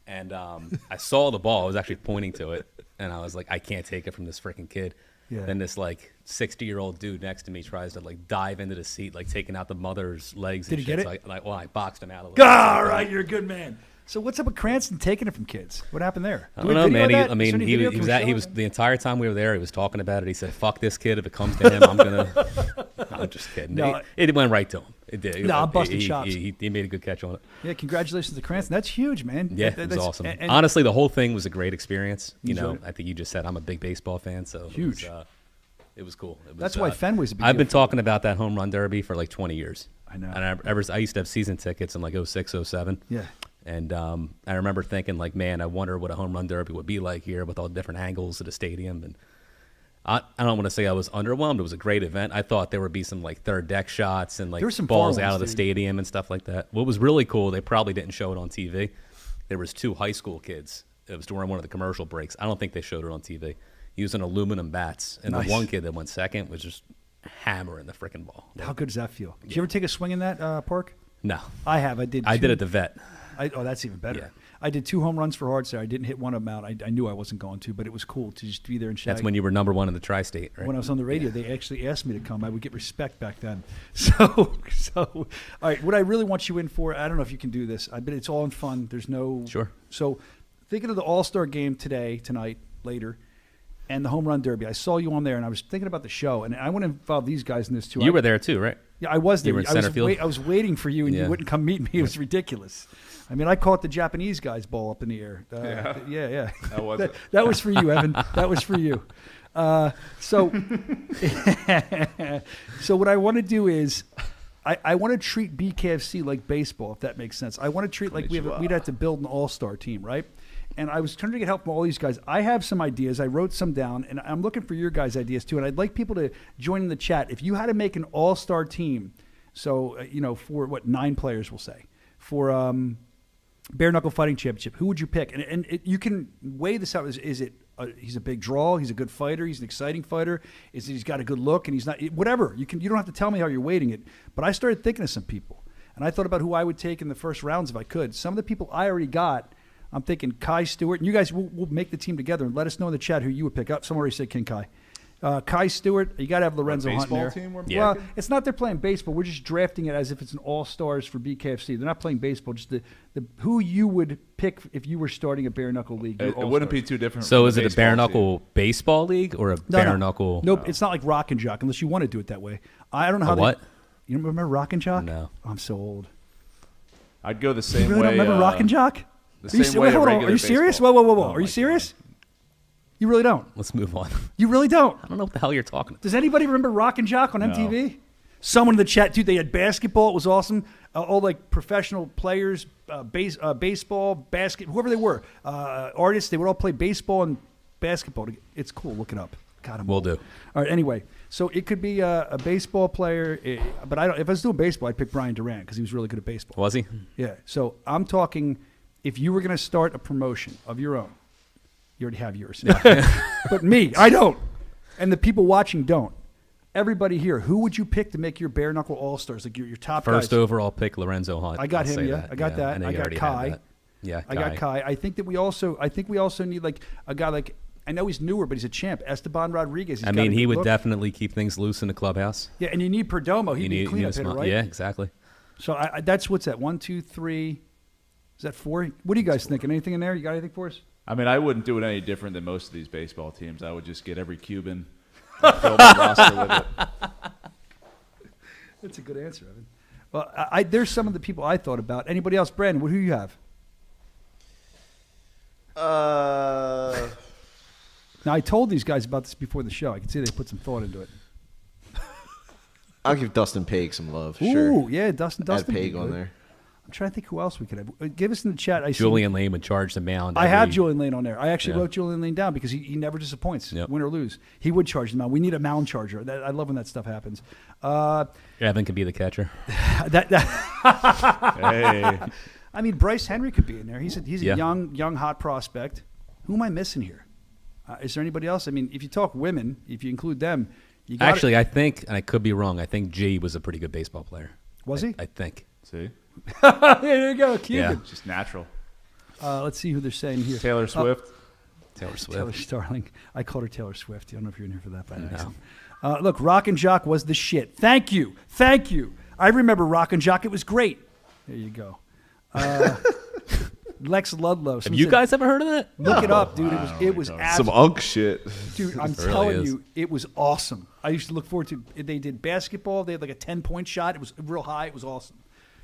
and I saw the ball. I was actually pointing to it, and I was like, I can't take it from this freaking kid. Yeah. Then this like 60-year-old dude next to me tries to like dive into the seat, like taking out the mother's legs. Did and he shit. get it? So I boxed him out a little. All right, you're a good man. So what's up with Cranston taking it from kids? What happened there? I don't know, man. He was the entire time we were there. He was talking about it. He said, "Fuck this kid. If it comes to him, I'm gonna." I'm just kidding. No, it went right to him. It did. No, I'm busting chops. He made a good catch on it. Yeah, congratulations to Cranston. That's huge, man. Yeah, it was awesome. Honestly, the whole thing was a great experience. You know, I think you just said I'm a big baseball fan, so huge. It was cool. That's why Fenway's a big I've been deal. talking about that home run derby for like 20 years. I know. And I used to have season tickets in like 06, 07. Yeah. And I remember thinking like, man, I wonder what a home run derby would be like here with all the different angles of the stadium. And I don't want to say I was underwhelmed. It was a great event. I thought there would be some like third deck shots and like balls out of the stadium and stuff like that. What was really cool, they probably didn't show it on TV. There was 2 high school kids. It was during one of the commercial breaks. I don't think they showed it on TV. Using aluminum bats. And Nice. the one kid that went second was just hammering the freaking ball. How good does that feel? Did you ever take a swing in that park? No. I have. I did. I did at the vet. That's even better. Yeah. I did 2 home runs for Hearts there. I didn't hit one of them out. I knew I wasn't going to, but it was cool to just be there and shag. That's when you were number 1 in the tri-state, right? When I was on the radio, they actually asked me to come. I would get respect back then. So all right, what I really want you in for, I don't know if you can do this, but it's all in fun. There's no... Sure. So thinking of the All-Star game tonight, later, and the Home Run Derby. I saw you on there, and I was thinking about the show, and I want to involve these guys in this too. You were there too, right? Yeah, I was there. You were in center field? I was waiting for you, and you wouldn't come meet me. It was ridiculous. I mean, I caught the Japanese guy's ball up in the air. Yeah. That was it. That was for you, Evan. That was for you. So what I want to do is I want to treat BKFC like baseball, if that makes sense. I want to treat like we'd have to build an all-star team, right? And I was trying to get help from all these guys. I have some ideas. I wrote some down, and I'm looking for your guys' ideas too. And I'd like people to join in the chat. If you had to make an all-star team, so for 9 players, we'll say, for Bare Knuckle Fighting Championship, who would you pick? And you can weigh this out. Is it he's a big draw? He's a good fighter. He's an exciting fighter. Is it he's got a good look? And he's not whatever. You don't have to tell me how you're weighting it. But I started thinking of some people, and I thought about who I would take in the first rounds if I could. Some of the people I already got. I'm thinking Kai Stewart. And you guys will make the team together and let us know in the chat who you would pick up. Someone already said King Kai. Kai Stewart. You got to have Lorenzo Hunt in there. Team we're well, it's not they're playing baseball. We're just drafting it as if it's an all-stars for BKFC. They're not playing baseball. Just the who you would pick if you were starting a bare knuckle league. It wouldn't be too different. So is it a bare knuckle baseball league or a bare knuckle? Nope, it's not like Rock and Jock unless you want to do it that way. I don't know how. What? You don't remember Rock and Jock? No. I'm so old. I'd go the same you really way. Don't remember Rock and Jock? The same way. Hold on. Are you serious? Whoa. Oh, Are you serious? You really don't? Let's move on. You really don't? I don't know what the hell you're talking about. Does anybody remember Rock and Jock on MTV? Someone in the chat, dude, they had basketball. It was awesome. All like professional players, baseball, whoever they were, artists, they would all play baseball and basketball. It's cool. Look it up. God, Will do. All right, anyway. So it could be a baseball player, but if I was doing baseball, I'd pick Brian Durant because he was really good at baseball. Was he? Yeah. So I'm talking if you were going to start a promotion of your own, you already have yours. But me, I don't. And the people watching don't. Everybody here, who would you pick to make your bare knuckle all-stars? Like your top First guys? overall pick, Lorenzo Hunt. I got him, yeah. I got that. I got Kai. Yeah, I got Kai. I think we also need like a guy like, I know he's newer, but he's a champ. Esteban Rodriguez. I mean, he would definitely keep things loose in the clubhouse. Yeah, and you need Perdomo. He'd be a cleanup hitter, right? Yeah, exactly. So that's what's that? 1, 2, 3. Is that 4? What are you guys thinking? Anything in there? You got anything for us? I mean, I wouldn't do it any different than most of these baseball teams. I would just get every Cuban and fill the roster with it. That's a good answer, Evan. Well, there's some of the people I thought about. Anybody else? Brandon, who do you have? Now, I told these guys about this before the show. I can see they put some thought into it. I'll give Dustin Paig some love. Ooh, sure. Yeah, Dustin. Add Paig on there. I'm trying to think who else we could have. Give us in the chat. Julian Lane would charge the mound. I have Julian Lane on there. I actually wrote Julian Lane down because he never disappoints, win or lose. He would charge the mound. We need a mound charger. I love when that stuff happens. Evan could be the catcher. Hey. I mean, Bryce Henry could be in there. He's a young hot prospect. Who am I missing here? Is there anybody else? I mean, if you talk women, if you include them, you got Actually, I think, and I could be wrong, I think G was a pretty good baseball player. Was he? I think. See? There you go, Cuban. Yeah. Just natural. Let's see who they're saying here. Taylor Swift. Taylor Swift. Taylor Starling. I called her Taylor Swift. I don't know if you're in here for that by accident. Look, Rock and Jock was the shit. Thank you. I remember Rock and Jock. It was great. There you go. Lex Ludlow. Have you guys ever heard of that? Look it up, dude. It was some unk shit. Dude, I'm telling you, it was awesome. I used to look forward to it. They did basketball. They had like a 10-point shot. It was real high. It was awesome.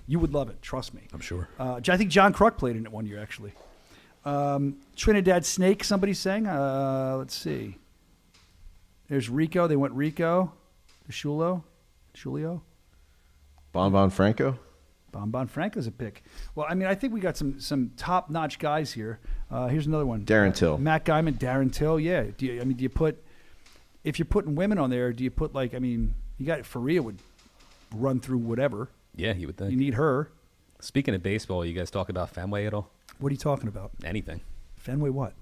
You would love it. Trust me. I'm sure. I think John Kruk played in it one year, actually. Trinidad Snake, somebody's saying. Let's see. There's Rico. They went Rico. Julio. Bon Franco. Bon Franco's a pick. Well, I mean, I think we got some top-notch guys here. Here's another one. Darren Till. Matt Guyman, Darren Till. Yeah. Do you put, if you're putting women on there, do you put like, I mean, you got Faria would run through whatever. Yeah, he would think. You need her. Speaking of baseball, you guys talk about Fenway at all? What are you talking about? Anything. Fenway what?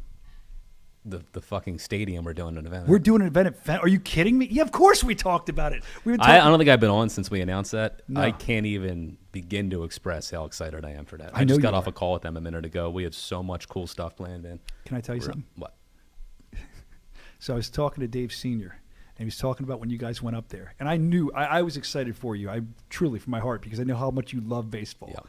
The fucking stadium we're doing an event. We're doing an event at Fenway. Are you kidding me? Yeah, of course we talked about it. I don't think I've been on since we announced that. No. I can't even begin to express how excited I am for that. I I know just you got off are. a call with them a minute ago. We have so much cool stuff planned in. Can I tell you We're- something? What? So I was talking to Dave Sr., and he was talking about when you guys went up there. And I knew, I was excited for you. I truly, from my heart, because I know how much you love baseball. Yeah.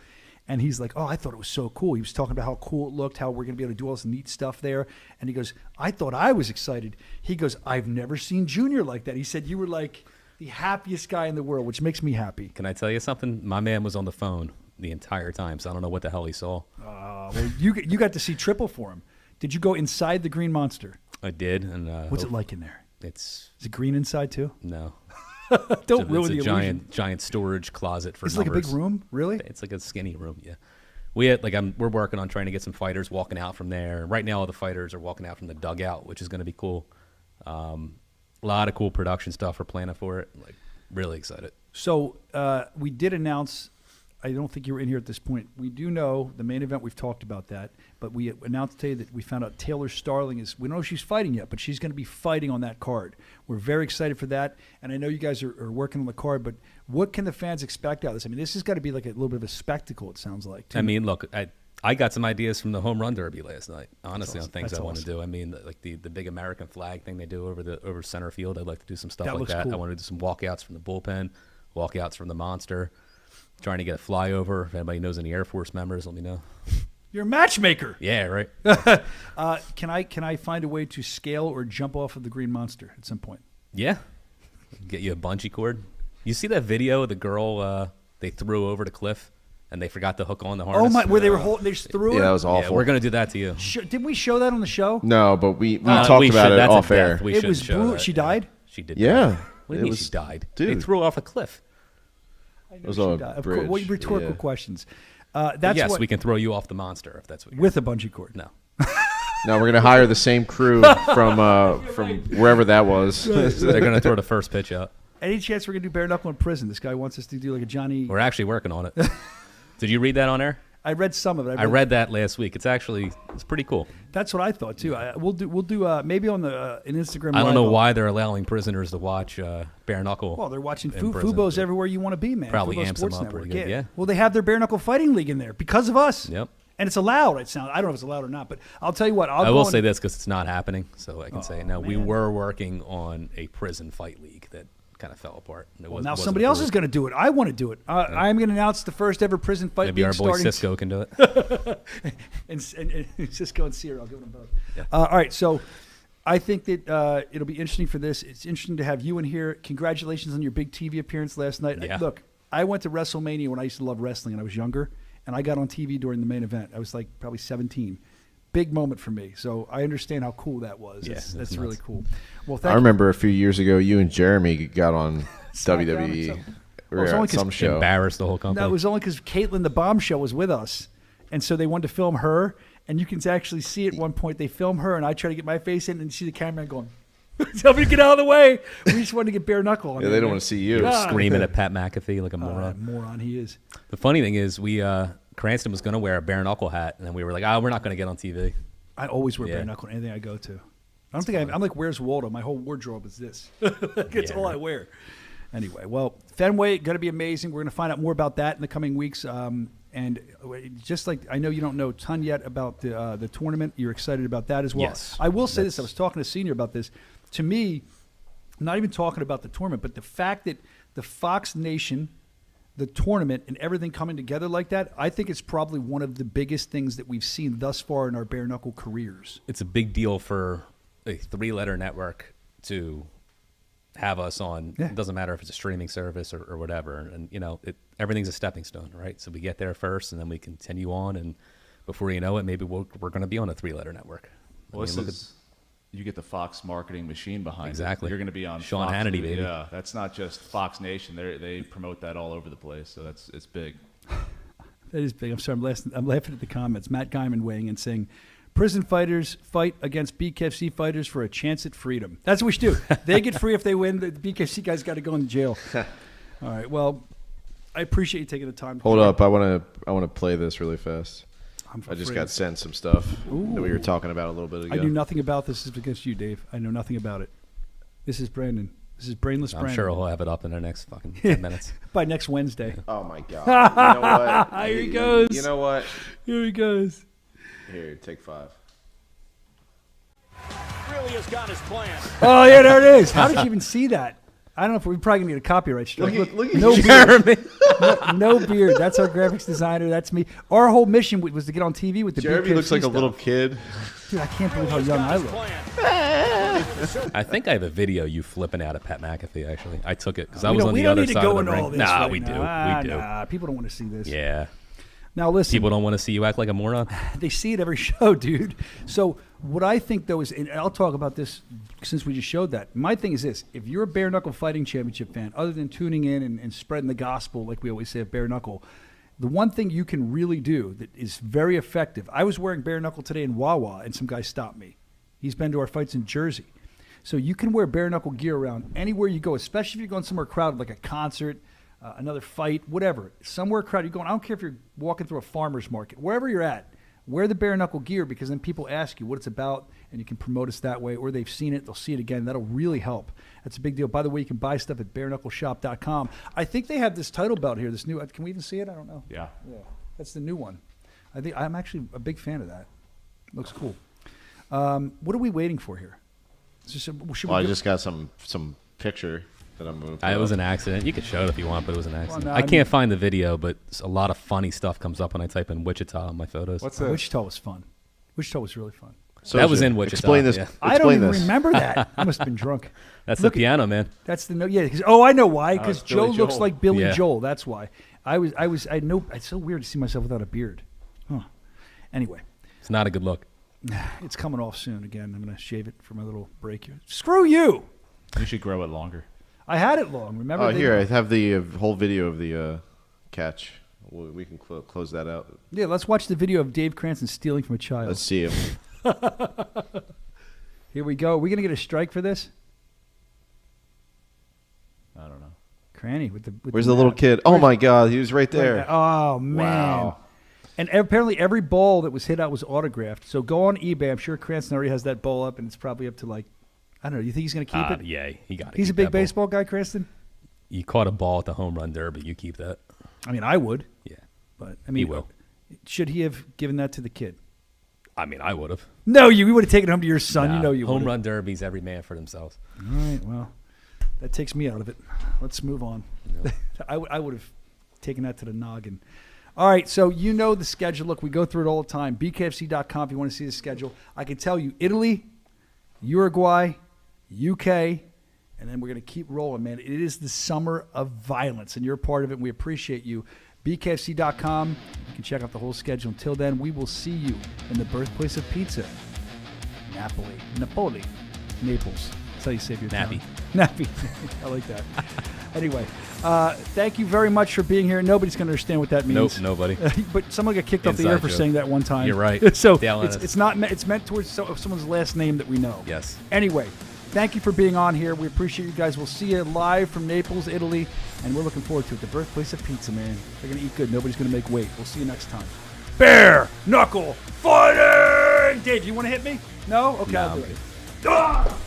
And he's like, oh, I thought it was so cool. He was talking about how cool it looked, how we're going to be able to do all this neat stuff there. And he goes, I thought I was excited. He goes, I've never seen Junior like that. He said, you were like the happiest guy in the world, which makes me happy. Can I tell you something? My man was on the phone the entire time, so I don't know what the hell he saw. Well, you got to see triple for him. Did you go inside the Green Monster? I did. And What's it like in there? Is it green inside too? No. Don't ruin the It's illusion. a giant storage closet for It's like a numbers. big room, really? It's like a skinny room, yeah. We had we're working on trying to get some fighters walking out from there. Right now, all the fighters are walking out from the dugout, which is going to be cool. A lot of cool production stuff we're planning for it. Like, really excited. So we did announce, I don't think you were in here at this point. We do know the main event, we've talked about that, but we announced today that we found out Taylor Starling we don't know if she's fighting yet, but she's going to be fighting on that card. We're very excited for that, and I know you guys are working on the card, but what can the fans expect out of this? I mean, this has got to be like a little bit of a spectacle, it sounds like. I mean, look, I got some ideas from the home run derby last night, honestly, awesome. on things That's I want to awesome. do. I mean, like the big American flag thing they do over center field. I'd like to do some stuff That like looks that. cool. I want to do some walkouts from the bullpen, walkouts from the monster. Trying to get a flyover. If anybody knows any Air Force members, let me know. You're a matchmaker. Yeah, right. Can I find a way to scale or jump off of the Green Monster at some point? Yeah. Get you a bungee cord. You see that video of the girl they threw over the cliff and they forgot to hook on the harness? Oh my! Where they were holding, they just threw her. Yeah, that was awful. Yeah, we're gonna do that to you. Did we show that on the show? No, but we We talked about should. it That's a off air. death. We It shouldn't was show brutal. that. She died? She did. Yeah. die. What do you It mean was- she died? dude. They threw her off a cliff. I know It was she on a died. Of bridge, course, rhetorical yeah. questions. That's yes, what, we can throw you off the monster if that's what you're with a bungee cord. No. No, we're gonna hire the same crew from wherever that was. They're gonna throw the first pitch out. Any chance we're gonna do bare knuckle in prison? This guy wants us to do like a Johnny. We're actually working on it. Did you read that on air? I read some of it. I read that last week. It's pretty cool. That's what I thought too. We'll do maybe on the an Instagram. I don't Live know on- why they're allowing prisoners to watch bare knuckle. Well, they're watching in prison. Fubo's everywhere you want to be, man. Probably Fubo amps them Sports up Network. pretty good, yeah. Well, they have their bare knuckle fighting league in there because of us. Yep. And it's allowed. I don't know if it's allowed or not, but I'll tell you what. I will say this because it's not happening, so I can say it now. We man. were working on a prison fight league that kind of fell apart. Well, now somebody else is going to do it. I want to do it. I'm going to announce the first ever prison fight Maybe league our boy starting. Cisco can do it. and Cisco and Sierra, I'll give them both. Yeah. All right, so I think that it'll be interesting for this. It's interesting to have you in here. Congratulations on your big TV appearance last night. Yeah. Look, I went to WrestleMania when I used to love wrestling and I was younger, and I got on TV during the main event. I was like probably 17. Big moment for me. So I understand how cool that was. Yeah, That's that's really nuts. cool. Well, I thank you. remember a few years ago, you and Jeremy got on SmackDown or WWE. something. We Well, it's were only at some 'cause- show. Embarrassed the whole company. No, it was only because Caitlin the Bombshell was with us, and so they wanted to film her. And you can actually see at one point they film her, and I try to get my face in, and see the cameraman going, "Tell me to get out of the way." We just wanted to get bare knuckle on. Yeah, they don't want to see you. God. Screaming at Pat McAfee like a moron. Moron he is. The funny thing is, Cranston was going to wear a bare knuckle hat, and then we were like, we're not going to get on TV. I always wear Yeah. bare knuckle in anything I go to. I don't think I'm like, where's Waldo? My whole wardrobe is this. That's Yeah, all I wear. Anyway, well, Fenway going to be amazing. We're going to find out more about that in the coming weeks. And just like I know you don't know a ton yet about the tournament, you're excited about that as well. Yes. I will say this. I was talking to Senior about this. To me, I'm not even talking about the tournament, but the fact that the Fox Nation, the tournament, and everything coming together like that, I think it's probably one of the biggest things that we've seen thus far in our bare knuckle careers. It's a big deal for a 3-letter network to have us on. Yeah. It doesn't matter if it's a streaming service or whatever. And, everything's a stepping stone, right? So we get there first, and then we continue on. And before you know it, maybe we're going to be on a 3-letter network. Well, you get the Fox marketing machine behind Exactly. it. You're going to be on Sean Fox, Hannity, baby. Yeah, that's not just Fox Nation. They promote that all over the place, so it's big. That is big. I'm sorry. I'm laughing at the comments. Matt Guyman weighing in saying, prison fighters fight against BKFC fighters for a chance at freedom. That's what we should do. They get free if they win. The BKFC guys got to go in jail. All right. Well, I appreciate you taking the time. Hold up, I want to play this really fast. I just afraid. got sent some stuff Ooh. that we were talking about a little bit ago. I knew nothing about this. This is against you, Dave. I know nothing about it. This is Brandon. This is Brainless I'm Brandon. sure he'll have it up in the next fucking 10 minutes. By next Wednesday. Oh, my God. You know what? Here he goes. You know what? Here he goes. Here, take 5. Really has got his plan. Oh, yeah, there it is. How did you even see that? I don't know if we're probably going to get a copyright strike. Look at no Jeremy. Beard. No beard. That's our graphics designer. That's me. Our whole mission was to get on TV with the Jeremy BKFC looks like stuff. a little kid. Dude, I can't believe how young I look. I think I have a video you flipping out at Pat McAfee, actually. I took it because I We was don't- on we the don't other need to side go of the into ring. all this Nah, right we now. do. We do. Nah, people don't want to see this. Yeah. Now listen. People don't want to see you act like a moron. They see it every show, dude. So what I think, though, is, and I'll talk about this since we just showed that. My thing is this. If you're a Bare Knuckle Fighting Championship fan, other than tuning in and spreading the gospel, like we always say at Bare Knuckle, the one thing you can really do that is very effective. I was wearing Bare Knuckle today in Wawa, and some guy stopped me. He's been to our fights in Jersey. So you can wear Bare Knuckle gear around anywhere you go, especially if you're going somewhere crowded, like a concert, another fight, whatever. Somewhere crowded, you're going, I don't care if you're walking through a farmer's market, wherever you're at, wear the Bare Knuckle gear, because then people ask you what it's about, and you can promote us that way, or they've seen it, they'll see it again. That'll really help. That's a big deal. By the way, you can buy stuff at bareknuckleshop.com. I think they have this title belt here, this new, can we even see it? I don't know. Yeah. That's the new one. I think I'm actually a big fan of that. Looks cool. What are we waiting for here? I just got some picture that I'm moving. It was an accident. You could show it if you want, but it was an accident. no, I can't find the video, but a lot of funny stuff comes up when I type in Wichita on my photos. Wichita was fun. Wichita was really fun. So that was in Wichita. Explain this. Yeah. I don't even remember that. I must have been drunk. That's Look the piano, man. That's the yeah. I know why. Because it's Joe Billy looks Joel. like Billy Yeah. Joel. That's why. I know. It's so weird to see myself without a beard. Huh. Anyway, It's not a good look. it's coming off soon. Again, I'm gonna shave it for my little break here. Screw you. You should grow it longer. I had it long. Remember? Oh, here, I have the whole video of the catch. We can close that out. Yeah, let's watch the video of Dave Cranston stealing from a child. Let's see him. Here we go. Are we going to get a strike for this? I don't know. Cranny with the. Where's the little kid? Oh, my God. He was right there. Right there. Oh, man. Wow. And apparently every ball that was hit out was autographed. So go on eBay. I'm sure Cranston already has that ball up, and it's probably up to like, I don't know. You think he's going to keep it? Yeah, he got it. He's a big baseball guy, Cranston? You caught a ball at the home run derby. You keep that. I mean, I would. Yeah. But, I mean, He will. Should he have given that to the kid? I mean, I would have. No, you would have taken it home to your son. Nah, You know you would. home run derbies, every man for themselves. All right, well, that takes me out of it. Let's move on. I would have taken that to the noggin. All right, so you know the schedule. Look, we go through it all the time. BKFC.com if you want to see the schedule. I can tell you Italy, Uruguay, UK, and then we're going to keep rolling, man. It is the summer of violence, and you're a part of it, and we appreciate you. BKFC.com. You can check out the whole schedule. Until then, we will see you in the birthplace of pizza, Napoli, Naples. That's how you save your time. Nappy. I like that. Anyway, thank you very much for being here. Nobody's going to understand what that means. Nope, nobody. But someone got kicked off the air for saying that one time. You're right. So Dale it's not it's meant towards someone's last name that we know. Yes. Anyway, thank you for being on here. We appreciate you guys. We'll see you live from Naples, Italy, and we're looking forward to it. The birthplace of pizza, man. They're going to eat good. Nobody's going to make weight. We'll see you next time. Bare Knuckle Fighting! Dave, you want to hit me? No? Okay, Nah, I'll do I'm it. good. Ah!